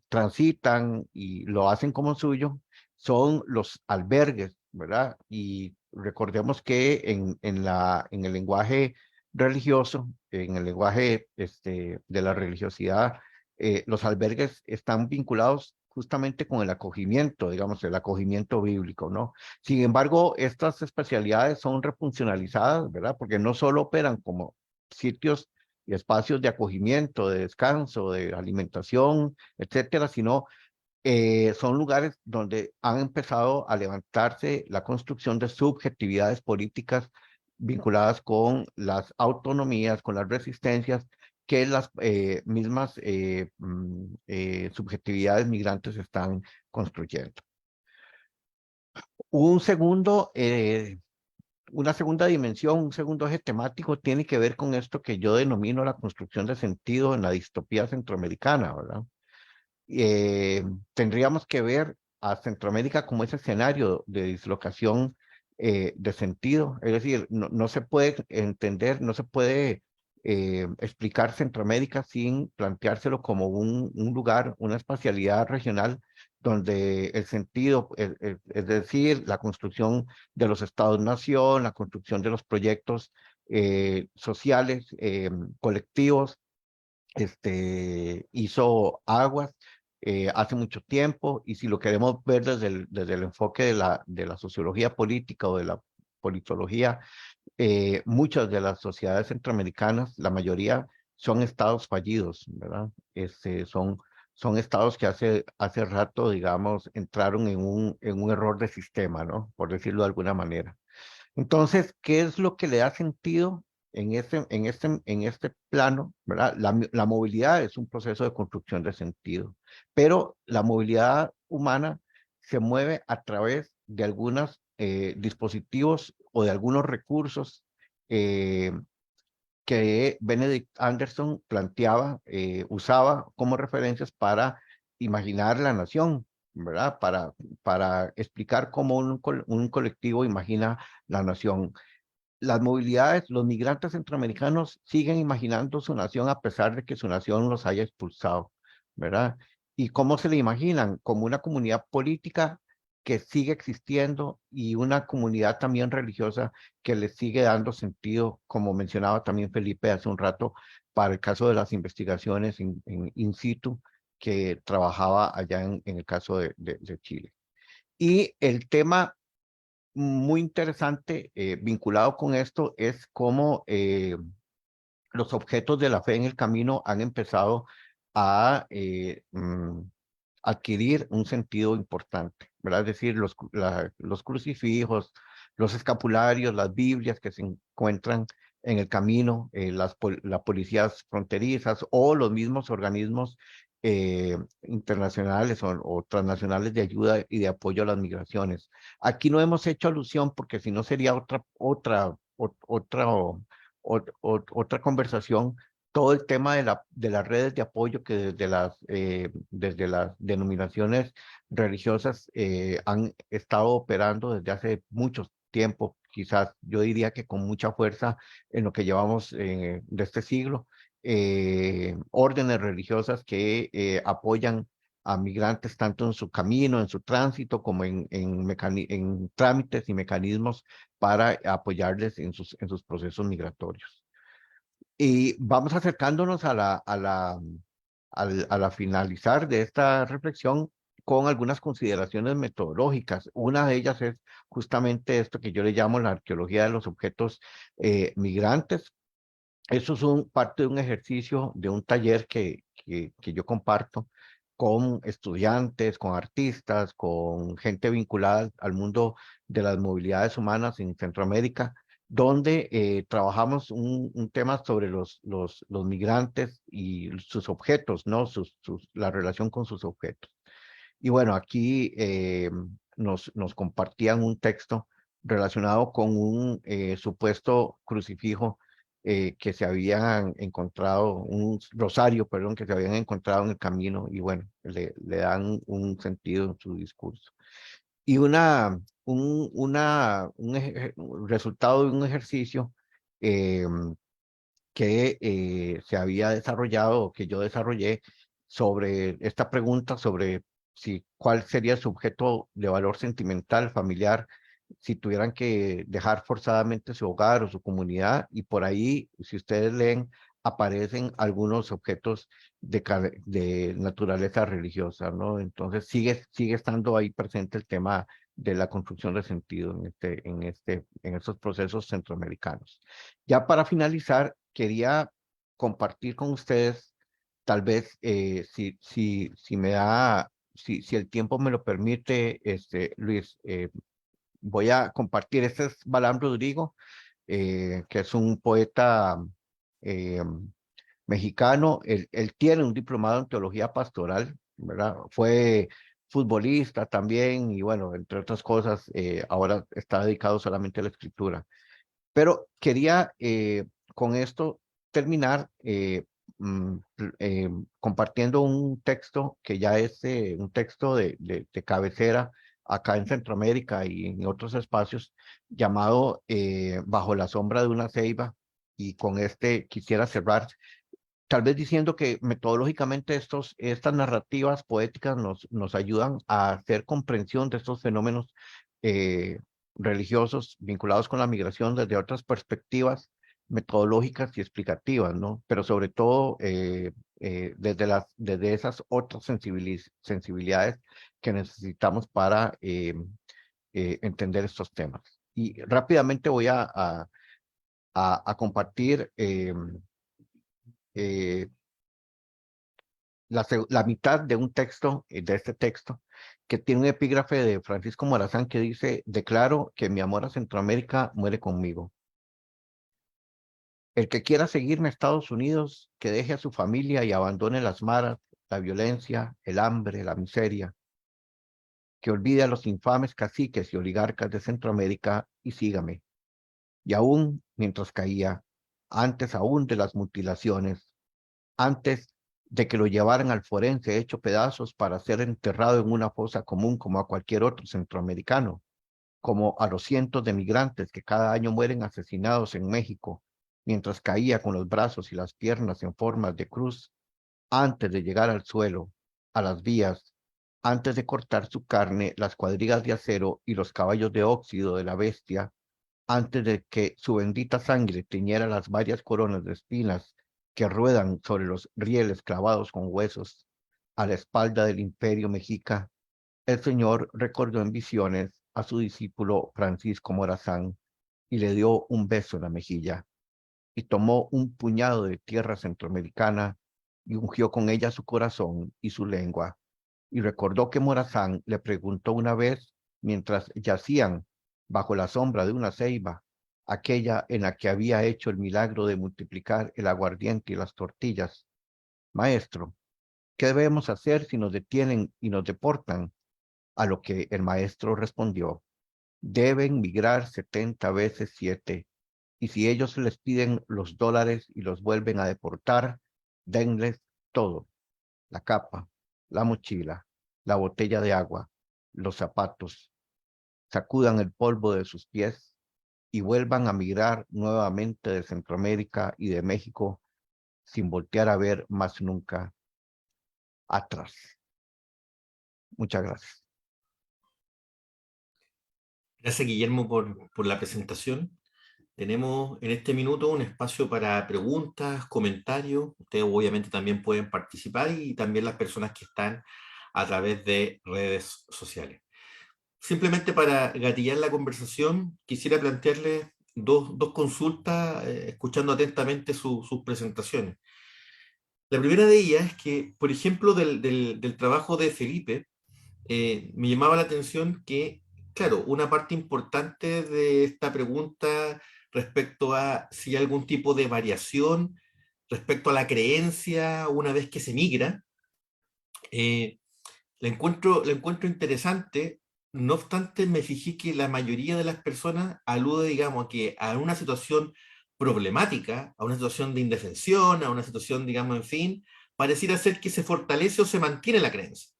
transitan y lo hacen como suyo, son los albergues, ¿verdad? Y recordemos que en el lenguaje religioso, en el lenguaje de la religiosidad, los albergues están vinculados justamente con el acogimiento, digamos, el acogimiento bíblico, ¿no? Sin embargo, estas especialidades son refuncionalizadas, ¿verdad? Porque no solo operan como sitios y espacios de acogimiento, de descanso, de alimentación, etcétera, sino son lugares donde han empezado a levantarse la construcción de subjetividades políticas vinculadas con las autonomías, con las resistencias que las mismas subjetividades migrantes están construyendo. Un segundo, una segunda dimensión, un segundo eje temático tiene que ver con esto que yo denomino la construcción de sentido en la distopía centroamericana, ¿verdad? eh, Tendríamos que ver a Centroamérica como ese escenario de dislocación de sentido. Es decir, no se puede entender, no se puede explicar Centroamérica sin planteárselo como un lugar, una espacialidad regional donde el sentido, es decir, la construcción de los estados-nación, la construcción de los proyectos sociales, colectivos, hizo aguas hace mucho tiempo, y si lo queremos ver desde el enfoque de la sociología política o de la politología, muchas de las sociedades centroamericanas, la mayoría son estados fallidos, ¿verdad? Son estados que hace rato, digamos, entraron en un error de sistema, ¿no? Por decirlo de alguna manera. Entonces, ¿qué es lo que le da sentido en este plano, ¿verdad? La movilidad es un proceso de construcción de sentido, pero la movilidad humana se mueve a través de algunos dispositivos o de algunos recursos eh, que Benedict Anderson planteaba, usaba como referencias para imaginar la nación, ¿verdad? Para explicar cómo un colectivo imagina la nación. Las movilidades, los migrantes centroamericanos siguen imaginando su nación a pesar de que su nación los haya expulsado, ¿verdad? ¿Y cómo se le imaginan? Como una comunidad política que sigue existiendo y una comunidad también religiosa que le sigue dando sentido, como mencionaba también Felipe hace un rato, para el caso de las investigaciones in situ que trabajaba allá en el caso de Chile. Y el tema muy interesante vinculado con esto es cómo los objetos de la fe en el camino han empezado a adquirir un sentido importante, ¿verdad? Es decir, los crucifijos, los escapularios, las Biblias que se encuentran en el camino, las policías fronterizas o los mismos organismos internacionales o transnacionales de ayuda y de apoyo a las migraciones. Aquí no hemos hecho alusión porque si no sería otra conversación, todo el tema de las redes de apoyo que desde las denominaciones religiosas han estado operando desde hace mucho tiempo, quizás yo diría que con mucha fuerza en lo que llevamos de este siglo, órdenes religiosas que apoyan a migrantes tanto en su camino, en su tránsito, como en trámites y mecanismos para apoyarles en sus procesos migratorios. Y vamos acercándonos a la finalizar de esta reflexión con algunas consideraciones metodológicas. Una de ellas es justamente esto que yo le llamo la arqueología de los objetos migrantes. Eso es parte de un ejercicio, de un taller que yo comparto con estudiantes, con artistas, con gente vinculada al mundo de las movilidades humanas en Centroamérica, donde trabajamos un tema sobre los migrantes y sus objetos, ¿no? La relación con sus objetos. Y bueno, aquí nos compartían un texto relacionado con un supuesto crucifijo que se habían encontrado, un rosario, perdón, que se habían encontrado en el camino y bueno, le dan un sentido en su discurso. Y un resultado de un ejercicio eh, que se había desarrollado o que yo desarrollé sobre esta pregunta sobre si cuál sería su objeto de valor sentimental, familiar, si tuvieran que dejar forzadamente su hogar o su comunidad, y por ahí, si ustedes leen, aparecen algunos objetos de naturaleza religiosa, ¿no? Entonces sigue estando ahí presente el tema de la construcción de sentido en estos procesos centroamericanos. Ya para finalizar, quería compartir con ustedes, tal vez, si me da, si el tiempo me lo permite, Luis, voy a compartir. Este es Balán Rodrigo, que es un poeta eh, mexicano. Él tiene un diplomado en teología pastoral, ¿verdad? Fue futbolista también y bueno, entre otras cosas, ahora está dedicado solamente a la escritura. Pero quería con esto terminar mm, compartiendo un texto que ya es un texto de cabecera acá en Centroamérica y en otros espacios, llamado Bajo la sombra de una ceiba. Y con este quisiera cerrar, tal vez diciendo que metodológicamente estas narrativas poéticas nos ayudan a hacer comprensión de estos fenómenos eh, religiosos vinculados con la migración desde otras perspectivas metodológicas y explicativas, ¿no? Pero sobre todo desde esas otras sensibilidades que necesitamos para entender estos temas. Y rápidamente voy a compartir eh, la mitad de un texto, de este texto, que tiene un epígrafe de Francisco Morazán que dice: declaro que mi amor a Centroamérica muere conmigo. El que quiera seguirme a Estados Unidos, que deje a su familia y abandone las maras, la violencia, el hambre, la miseria, que olvide a los infames caciques y oligarcas de Centroamérica y sígame. Y aún mientras caía, antes aún de las mutilaciones, antes de que lo llevaran al forense hecho pedazos para ser enterrado en una fosa común como a cualquier otro centroamericano, como a los cientos de migrantes que cada año mueren asesinados en México, mientras caía con los brazos y las piernas en formas de cruz, antes de llegar al suelo, a las vías, antes de cortar su carne, las cuadrigas de acero y los caballos de óxido de la bestia, antes de que su bendita sangre tiñera las varias coronas de espinas que ruedan sobre los rieles clavados con huesos a la espalda del imperio mexica, el Señor recordó en visiones a su discípulo Francisco Morazán y le dio un beso en la mejilla, y tomó un puñado de tierra centroamericana y ungió con ella su corazón y su lengua, y recordó que Morazán le preguntó una vez, mientras yacían bajo la sombra de una ceiba, aquella en la que había hecho el milagro de multiplicar el aguardiente y las tortillas: Maestro, ¿qué debemos hacer si nos detienen y nos deportan? A lo que el maestro respondió: deben migrar 70 veces 7, y si ellos les piden los dólares y los vuelven a deportar, denles todo: la capa, la mochila, la botella de agua, los zapatos, sacudan el polvo de sus pies y vuelvan a migrar nuevamente de Centroamérica y de México sin voltear a ver más nunca atrás. Muchas gracias. Gracias, Guillermo, por la presentación. Tenemos en este minuto un espacio para preguntas, comentarios. Ustedes obviamente también pueden participar y también las personas que están a través de redes sociales. Simplemente para gatillar la conversación, quisiera plantearles dos consultas, escuchando atentamente sus presentaciones. La primera de ellas es que, por ejemplo, del trabajo de Felipe, me llamaba la atención que, claro, una parte importante de esta pregunta respecto a si hay algún tipo de variación respecto a la creencia una vez que se migra, eh, la encuentro interesante. No obstante, me fijé que la mayoría de las personas alude, digamos, que a una situación problemática, a una situación de indefensión, a una situación, digamos, en fin, pareciera ser que se fortalece o se mantiene la creencia.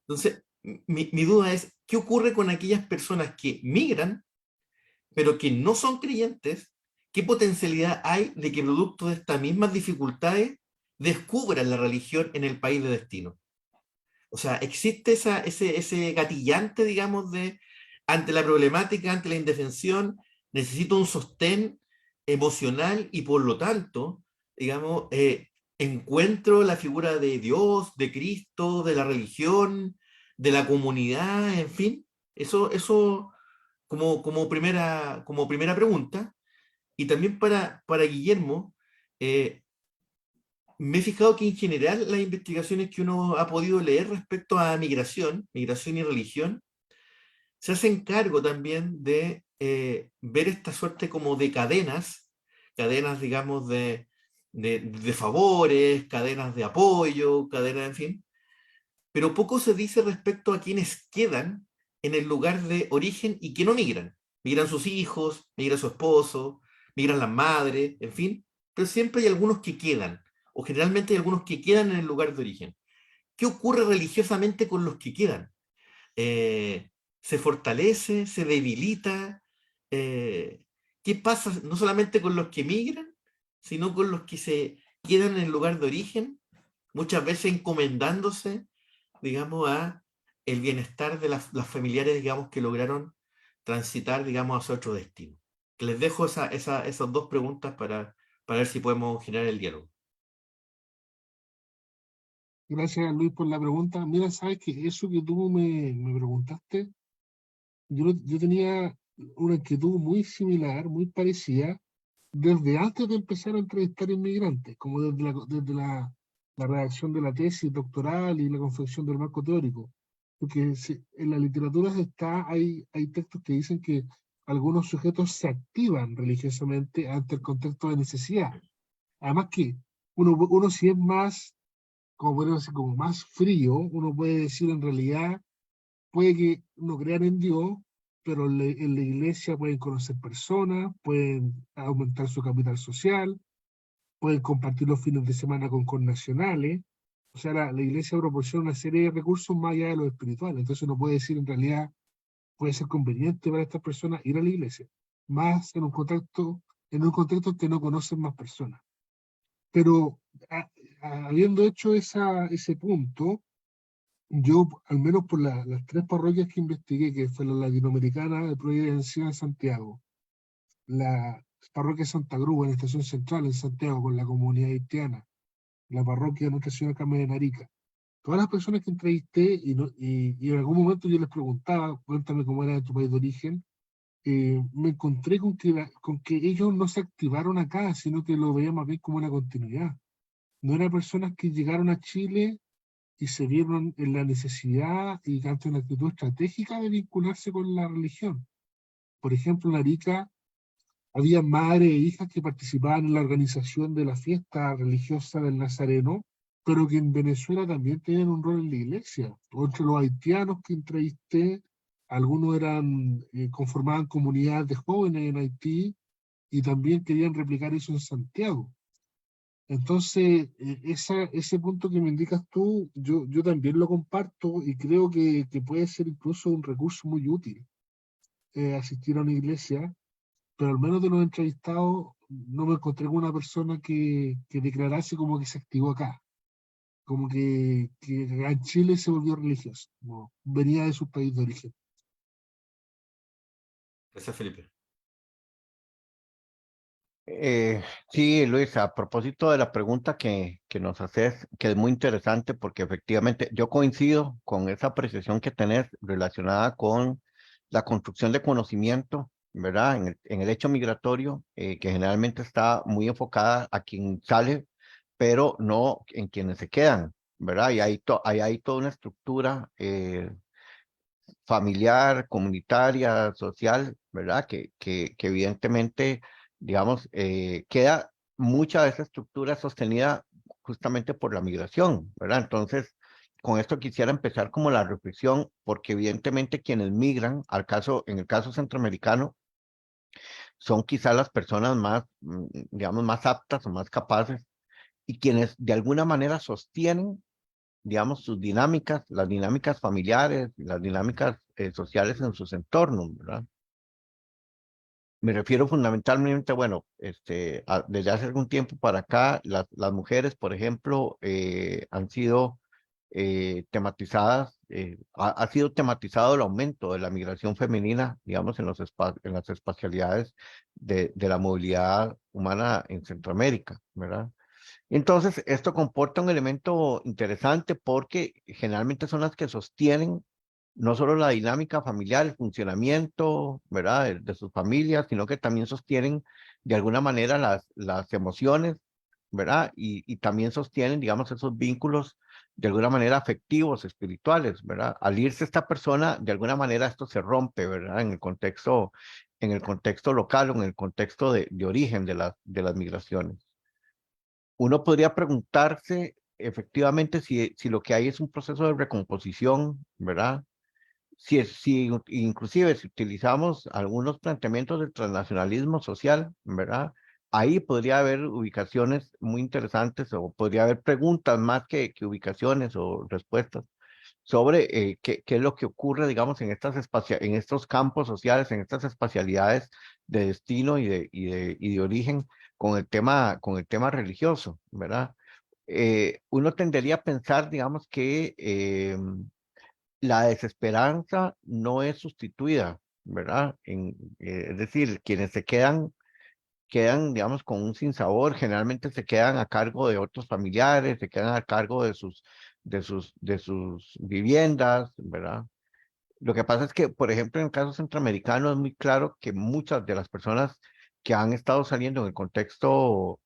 Entonces, mi duda es, ¿qué ocurre con aquellas personas que migran, pero que no son creyentes? ¿Qué potencialidad hay de que producto de estas mismas dificultades descubran la religión en el país de destino? O sea, existe ese gatillante, digamos, de ante la problemática, ante la indefensión, necesito un sostén emocional y por lo tanto, digamos, encuentro la figura de Dios, de Cristo, de la religión, de la comunidad, en fin. Eso como primera pregunta. Y también para Guillermo, eh, me he fijado que en general las investigaciones que uno ha podido leer respecto a migración y religión, se hacen cargo también de ver esta suerte como de cadenas, digamos, de favores, cadenas de apoyo, cadenas, en fin, pero poco se dice respecto a quienes quedan en el lugar de origen y que no migran. Migran sus hijos, migra su esposo, migran las madres, en fin, pero siempre hay algunos que quedan, o generalmente hay algunos que quedan en el lugar de origen. ¿Qué ocurre religiosamente con los que quedan? ¿Se fortalece? ¿Se debilita? Eh, ¿Qué pasa no solamente con los que migran, sino con los que se quedan en el lugar de origen, muchas veces encomendándose, digamos, a el bienestar de las familiares, digamos, que lograron transitar, digamos, hacia otro destino? Les dejo esas dos preguntas para ver si podemos generar el diálogo. Gracias, Luis, por la pregunta. Mira, sabes que eso que tú me preguntaste, yo tenía una inquietud muy similar, muy parecida, desde antes de empezar a entrevistar inmigrantes, como la redacción de la tesis doctoral y la confección del marco teórico. Porque en la literatura hay textos que dicen que algunos sujetos se activan religiosamente ante el contexto de necesidad. Además que uno si es más, como podemos decir, como más frío, uno puede decir en realidad, puede que no crean en Dios, pero en la iglesia pueden conocer personas, pueden aumentar su capital social, pueden compartir los fines de semana con connacionales. O sea, la iglesia proporciona una serie de recursos más allá de lo espiritual. Entonces uno puede decir, en realidad, puede ser conveniente para estas personas ir a la iglesia, más en un contexto que no conocen más personas. Pero habiendo hecho ese punto, yo, al menos por las tres parroquias que investigué, que fue la latinoamericana de Providencia en Santiago, la parroquia Santa Cruz en Estación Central en Santiago con la comunidad haitiana, la parroquia de Nuestra Señora Carmen de Arica, todas las personas que entrevisté y en algún momento yo les preguntaba, cuéntame cómo era de tu país de origen, me encontré con que ellos no se activaron acá, sino que lo veían más bien como una continuidad. No eran personas que llegaron a Chile y se vieron en la necesidad y ante una actitud estratégica de vincularse con la religión. Por ejemplo, en Arica había madres e hijas que participaban en la organización de la fiesta religiosa del Nazareno, pero que en Venezuela también tenían un rol en la iglesia. Entre los haitianos que entrevisté, algunos conformaban comunidades de jóvenes en Haití y también querían replicar eso en Santiago. Entonces, ese punto que me indicas tú, yo también lo comparto y creo que puede ser incluso un recurso muy útil asistir a una iglesia, pero al menos de los entrevistados no me encontré con una persona que declarase como que se activó acá, como que en Chile se volvió religioso, como venía de su país de origen. Gracias, Felipe. Sí, Luis, a propósito de la pregunta que nos haces, que es muy interesante porque efectivamente yo coincido con esa apreciación que tenés relacionada con la construcción de conocimiento, ¿verdad? En el hecho migratorio, que generalmente está muy enfocada a quien sale, pero no en quienes se quedan, ¿verdad? Y hay toda una estructura familiar, comunitaria, social, ¿verdad? Que evidentemente, digamos, queda mucha de esa estructura sostenida justamente por la migración, ¿verdad? Entonces, con esto quisiera empezar como la reflexión, porque evidentemente quienes migran, en el caso centroamericano, son quizás las personas más, digamos, más aptas o más capaces y quienes de alguna manera sostienen, digamos, sus dinámicas, las dinámicas familiares, las dinámicas sociales en sus entornos, ¿verdad? Me refiero fundamentalmente, bueno, desde hace algún tiempo para acá, las mujeres, por ejemplo, han sido tematizadas, ha sido tematizado el aumento de la migración femenina, digamos, en las espacialidades de la movilidad humana en Centroamérica, ¿verdad? Entonces, esto comporta un elemento interesante porque generalmente son las que sostienen no solo la dinámica familiar, el funcionamiento, ¿verdad?, de sus familias, sino que también sostienen de alguna manera las emociones, ¿verdad? Y también sostienen, digamos, esos vínculos de alguna manera afectivos, espirituales, ¿verdad? Al irse esta persona, de alguna manera esto se rompe, ¿verdad? En el contexto local o en el contexto de origen de las migraciones. Uno podría preguntarse efectivamente si lo que hay es un proceso de recomposición, ¿verdad? Si inclusive si utilizamos algunos planteamientos del transnacionalismo social, ¿verdad? Ahí podría haber ubicaciones muy interesantes o podría haber preguntas más que ubicaciones o respuestas sobre qué es lo que ocurre, digamos, en estos campos sociales, en estas espacialidades de destino y de origen con el tema religioso, ¿verdad? Uno tendería a pensar, digamos, que la desesperanza no es sustituida, ¿verdad? Es decir, quienes quedan, digamos, con un sinsabor, generalmente se quedan a cargo de otros familiares, se quedan a cargo de sus viviendas, ¿verdad? Lo que pasa es que, por ejemplo, en el caso centroamericano es muy claro que muchas de las personas que han estado saliendo en el contexto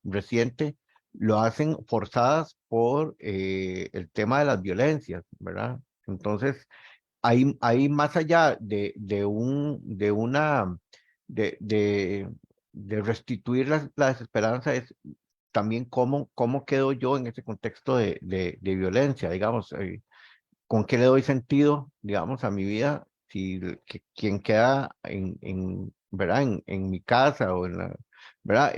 reciente lo hacen forzadas por el tema de las violencias, ¿verdad? Entonces, hay más allá de, de restituir la desesperanza, es también cómo quedo yo en ese contexto de violencia, digamos, con qué le doy sentido, digamos, a mi vida, si quien queda ¿verdad? En mi casa o ¿verdad?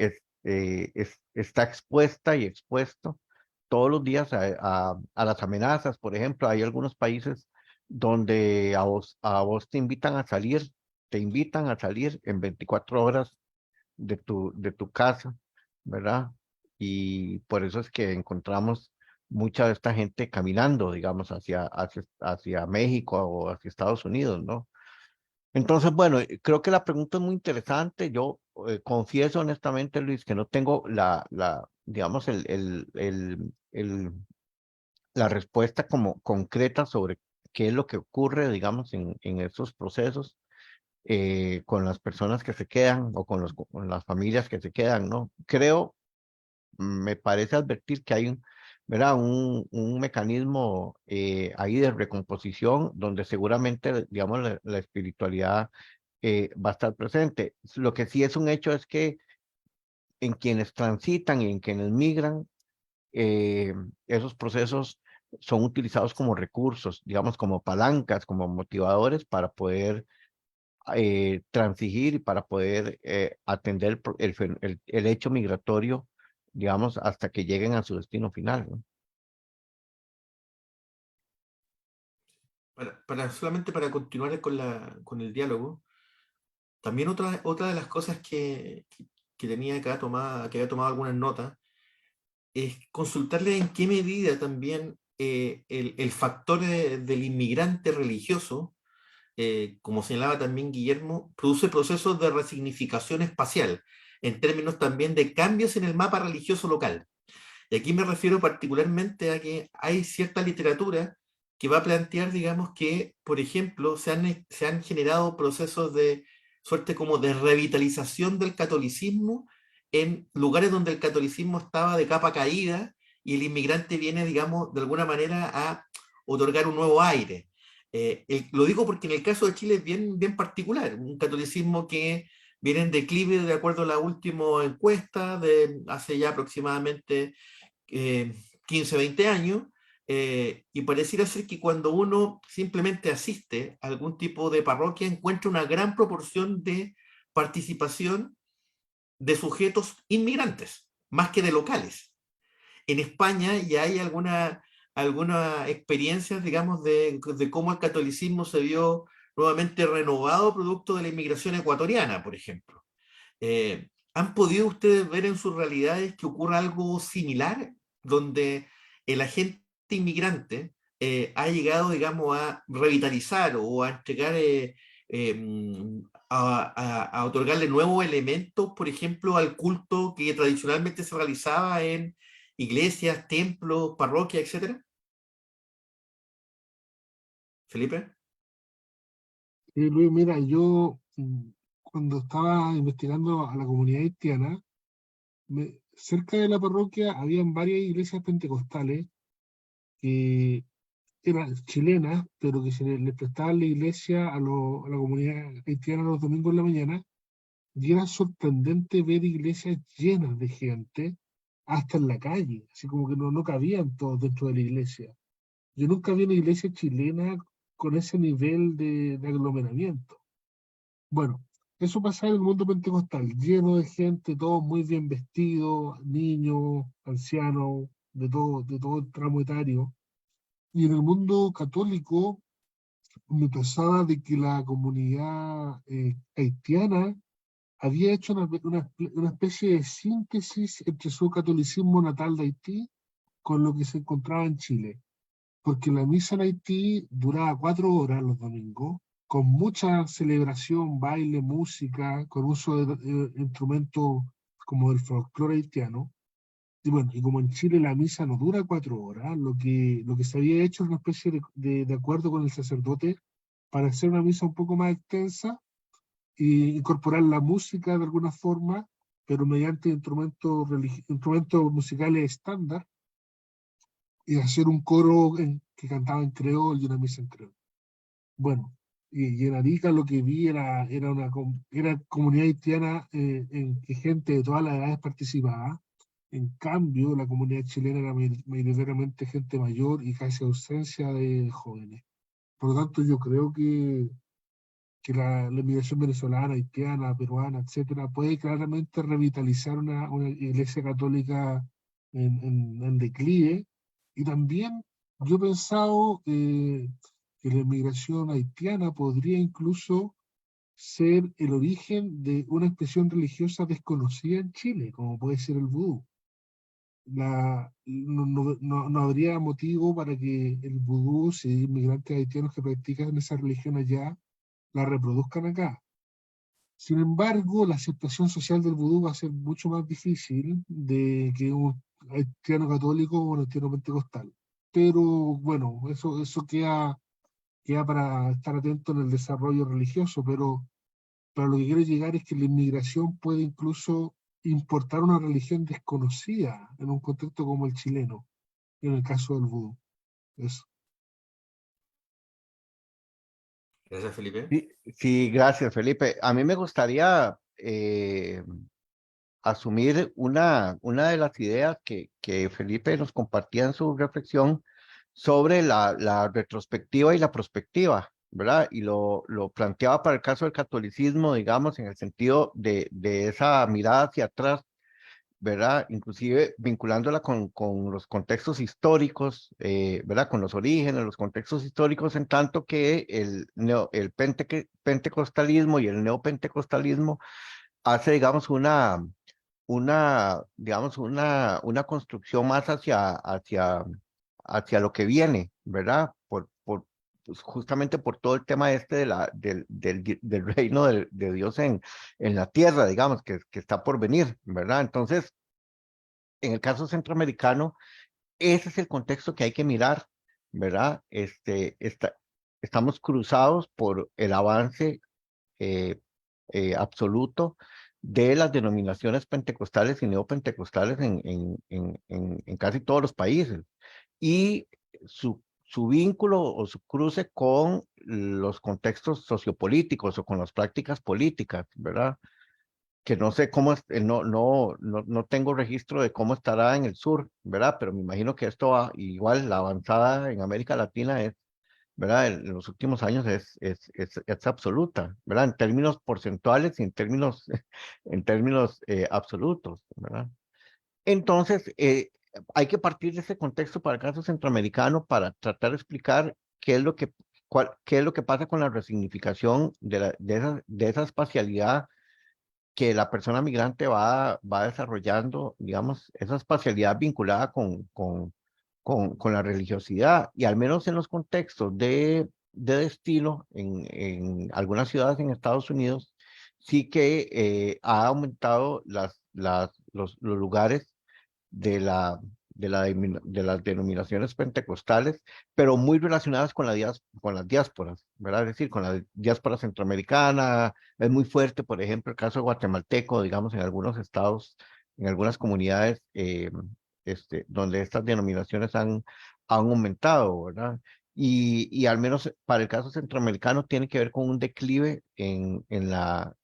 Está expuesta y expuesto todos los días a las amenazas. Por ejemplo, hay algunos países donde a vos te invitan a salir en 24 horas de tu casa, ¿verdad? Y por eso es que encontramos mucha de esta gente caminando, digamos, hacia México o hacia Estados Unidos, ¿no? Entonces, bueno, creo que la pregunta es muy interesante. Yo confieso honestamente, Luis, que no tengo digamos, la respuesta como concreta sobre qué es lo que ocurre, digamos, en estos procesos con las personas que se quedan o con las familias que se quedan, ¿no? Creo, me parece advertir que hay ¿verdad? Un mecanismo ahí de recomposición donde seguramente, digamos, la espiritualidad va a estar presente. Lo que sí es un hecho es que en quienes transitan y en quienes migran, eh, esos procesos son utilizados como recursos, digamos, como palancas, como motivadores para poder transigir y para poder atender el hecho migratorio, digamos, hasta que lleguen a su destino final, ¿no? Solamente para continuar con el diálogo, también otra de las cosas que tenía acá tomada, que había tomado algunas notas, es consultarle en qué medida también el factor del inmigrante religioso, como señalaba también Guillermo, produce procesos de resignificación espacial, en términos también de cambios en el mapa religioso local. Y aquí me refiero particularmente a que hay cierta literatura que va a plantear, digamos, que, por ejemplo, se han generado procesos de suerte como de revitalización del catolicismo en lugares donde el catolicismo estaba de capa caída y el inmigrante viene, digamos, de alguna manera a otorgar un nuevo aire. Lo digo porque en el caso de Chile es bien particular, un catolicismo que viene en declive de acuerdo a la última encuesta de hace ya aproximadamente 15, 20 años, y pareciera ser que cuando uno simplemente asiste a algún tipo de parroquia encuentra una gran proporción de participación de sujetos inmigrantes, más que de locales. En España ya hay alguna experiencias, digamos, de cómo el catolicismo se vio nuevamente renovado producto de la inmigración ecuatoriana, por ejemplo. ¿Han podido ustedes ver en sus realidades que ocurra algo similar, donde el agente inmigrante ha llegado, digamos, a revitalizar o a entregar, a otorgarle nuevos elementos, por ejemplo, al culto que tradicionalmente se realizaba en iglesias, templos, parroquias, etcétera? Felipe. Luis, mira, yo cuando estaba investigando a la comunidad haitiana, cerca de la parroquia habían varias iglesias pentecostales que eran chilenas, pero que se les prestaba la iglesia a la comunidad haitiana los domingos en la mañana, y era sorprendente ver iglesias llenas de gente hasta en la calle, así como que no cabían todos dentro de la iglesia. Yo nunca vi una iglesia chilena con ese nivel de aglomeramiento. Bueno, eso pasaba en el mundo pentecostal, lleno de gente, todos muy bien vestidos, niños, ancianos, de todo el tramo etario. Y en el mundo católico me pasaba de que la comunidad haitiana había hecho una especie de síntesis entre su catolicismo natal de Haití con lo que se encontraba en Chile. Porque la misa en Haití duraba 4 horas los domingos, con mucha celebración, baile, música, con uso de instrumentos como del folclore haitiano. Y bueno, y como en Chile la misa no dura 4 horas, lo que se había hecho es una especie de acuerdo con el sacerdote para hacer una misa un poco más extensa e incorporar la música de alguna forma, pero mediante instrumentos musicales estándar, y hacer un coro que cantaba en creol y una misa en creol. Bueno, y en Arica lo que vi era comunidad haitiana en que gente de todas las edades participaba. En cambio, la comunidad chilena era mayoritariamente gente mayor y casi ausencia de jóvenes. Por lo tanto, yo creo que la inmigración venezolana, haitiana, peruana, etcétera, puede claramente revitalizar una iglesia católica en declive. Y también yo he pensado que la inmigración haitiana podría incluso ser el origen de una expresión religiosa desconocida en Chile, como puede ser el vudú. No habría motivo para que el vudú, si hay inmigrantes haitianos que practican esa religión allá, la reproduzcan acá. Sin embargo, la aceptación social del vudú va a ser mucho más difícil de que un haitiano católico o un haitiano pentecostal. Pero bueno, eso queda para estar atento en el desarrollo religioso, pero lo que quiero llegar es que la inmigración puede incluso importar una religión desconocida en un contexto como el chileno, en el caso del vudú. Eso. Gracias, Felipe. Sí, sí, gracias, Felipe. A mí me gustaría asumir una de las ideas que Felipe nos compartía en su reflexión sobre la retrospectiva y la prospectiva, ¿verdad? Y lo planteaba para el caso del catolicismo, digamos, en el sentido de esa mirada hacia atrás, ¿verdad? Inclusive vinculándola con los contextos históricos, ¿verdad? Con los orígenes, los contextos históricos, en tanto que el pentecostalismo y el neopentecostalismo hace, digamos, digamos, una construcción más hacia lo que viene, ¿verdad? Pues, justamente por todo el tema este del reino de Dios en la tierra, digamos, que está por venir, ¿verdad? Entonces, en el caso centroamericano, ese es el contexto que hay que mirar, ¿verdad? Estamos cruzados por el avance eh, absoluto de las denominaciones pentecostales y neopentecostales en casi todos los países. Y su vínculo o su cruce con los contextos sociopolíticos o con las prácticas políticas, ¿verdad? Que no sé cómo, no tengo registro de cómo estará en el sur, ¿verdad? Pero me imagino que esto va, igual la avanzada en América Latina es ¿verdad? En los últimos años es absoluta, ¿verdad? En términos porcentuales y en términos absolutos, ¿verdad? Entonces, hay que partir de ese contexto para el caso centroamericano para tratar de explicar qué es lo que, qué es lo que pasa con la resignificación de esa espacialidad que la persona migrante va desarrollando, digamos, esa espacialidad vinculada con la religiosidad, y al menos en los contextos de destino en algunas ciudades en Estados Unidos, sí que ha aumentado los lugares de de las denominaciones pentecostales, pero muy relacionadas con con las diásporas, ¿verdad? Es decir, con la diáspora centroamericana. Es muy fuerte, por ejemplo, el caso guatemalteco, digamos, en algunos estados, en algunas comunidades, donde estas denominaciones han aumentado, ¿verdad? Y al menos para el caso centroamericano tiene que ver con un declive en la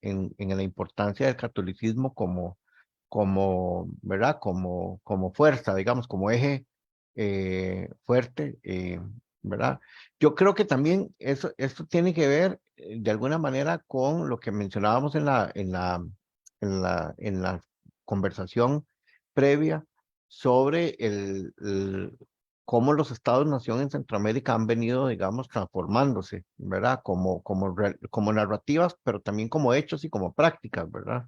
importancia del catolicismo ¿verdad? Como fuerza, digamos, como eje fuerte, ¿verdad? Yo creo que también esto tiene que ver de alguna manera con lo que mencionábamos en la conversación previa sobre cómo los estados-nación en Centroamérica han venido, digamos, transformándose, ¿verdad? Como narrativas, pero también como hechos y como prácticas, ¿verdad?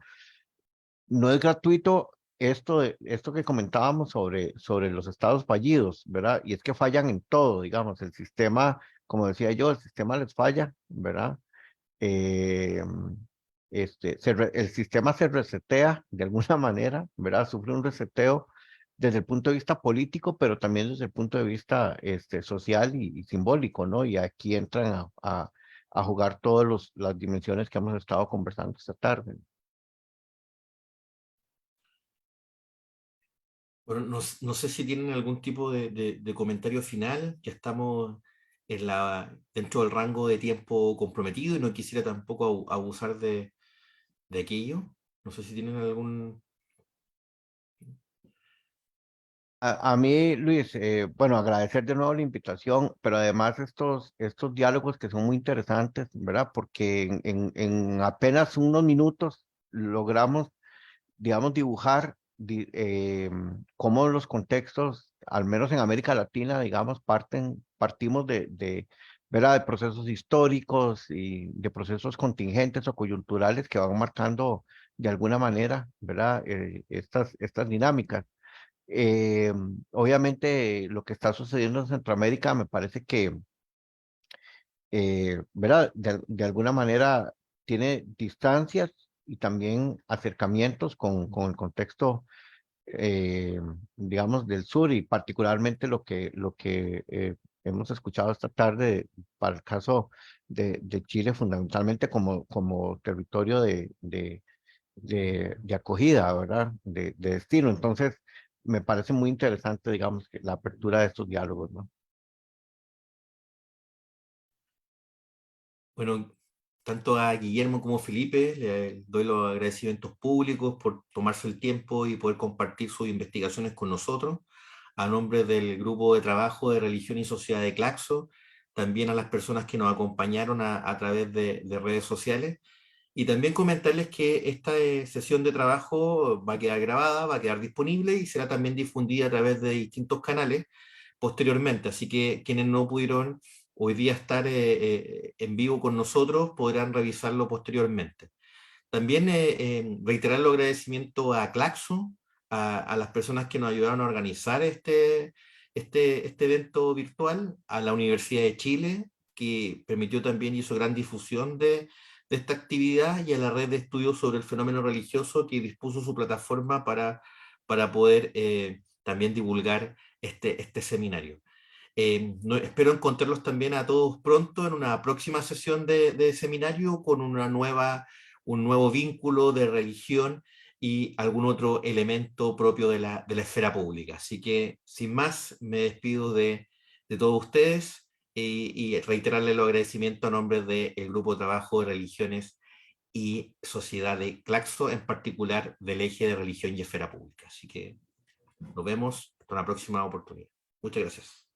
No es gratuito esto que comentábamos sobre los estados fallidos, ¿verdad? Y es que fallan en todo, digamos, el sistema, como decía yo, el sistema les falla, ¿verdad? Eh, el sistema se resetea de alguna manera, ¿verdad? Sufre un reseteo desde el punto de vista político, pero también desde el punto de vista social y simbólico, ¿no? Y aquí entran a jugar todas las dimensiones que hemos estado conversando esta tarde. Bueno, no sé si tienen algún tipo de comentario final, ya estamos dentro del rango de tiempo comprometido y no quisiera tampoco abusar de aquello. No sé si tienen algún... A mí, Luis, bueno, agradecer de nuevo la invitación, pero además estos diálogos que son muy interesantes, ¿verdad? Porque en apenas unos minutos logramos, digamos, dibujar cómo los contextos, al menos en América Latina, digamos, partimos ¿verdad? De procesos históricos y de procesos contingentes o coyunturales que van marcando de alguna manera, ¿verdad? Estas dinámicas. Eh, Obviamente lo que está sucediendo en Centroamérica me parece que, ¿verdad? De alguna manera tiene distancias y también acercamientos con el contexto, eh, digamos, del sur, y particularmente lo que hemos escuchado esta tarde para el caso de Chile, fundamentalmente como territorio de acogida, ¿verdad? De destino. Entonces, me parece muy interesante, digamos, que la apertura de estos diálogos, ¿no? Bueno, tanto a Guillermo como a Felipe le doy los agradecimientos públicos por tomarse el tiempo y poder compartir sus investigaciones con nosotros. A nombre del grupo de trabajo de Religión y Sociedad de Claxo, también a las personas que nos acompañaron a través de redes sociales. Y también comentarles que esta sesión de trabajo va a quedar grabada, va a quedar disponible y será también difundida a través de distintos canales posteriormente. Así que quienes no pudieron hoy día estar en vivo con nosotros podrán revisarlo posteriormente. También reiterar el agradecimiento a Claxo, a las personas que nos ayudaron a organizar este evento virtual, a la Universidad de Chile, que permitió también y hizo gran difusión de esta actividad, y a la red de estudios sobre el fenómeno religioso, que dispuso su plataforma para poder también divulgar este seminario. Espero encontrarlos también a todos pronto en una próxima sesión de seminario con un nuevo vínculo de religión y algún otro elemento propio de la esfera pública. Así que, sin más, me despido de todos ustedes y reiterarle los agradecimientos a nombre del Grupo de Trabajo de Religiones y Sociedad de Claxo, en particular del eje de religión y esfera pública. Así que nos vemos hasta una próxima oportunidad. Muchas gracias.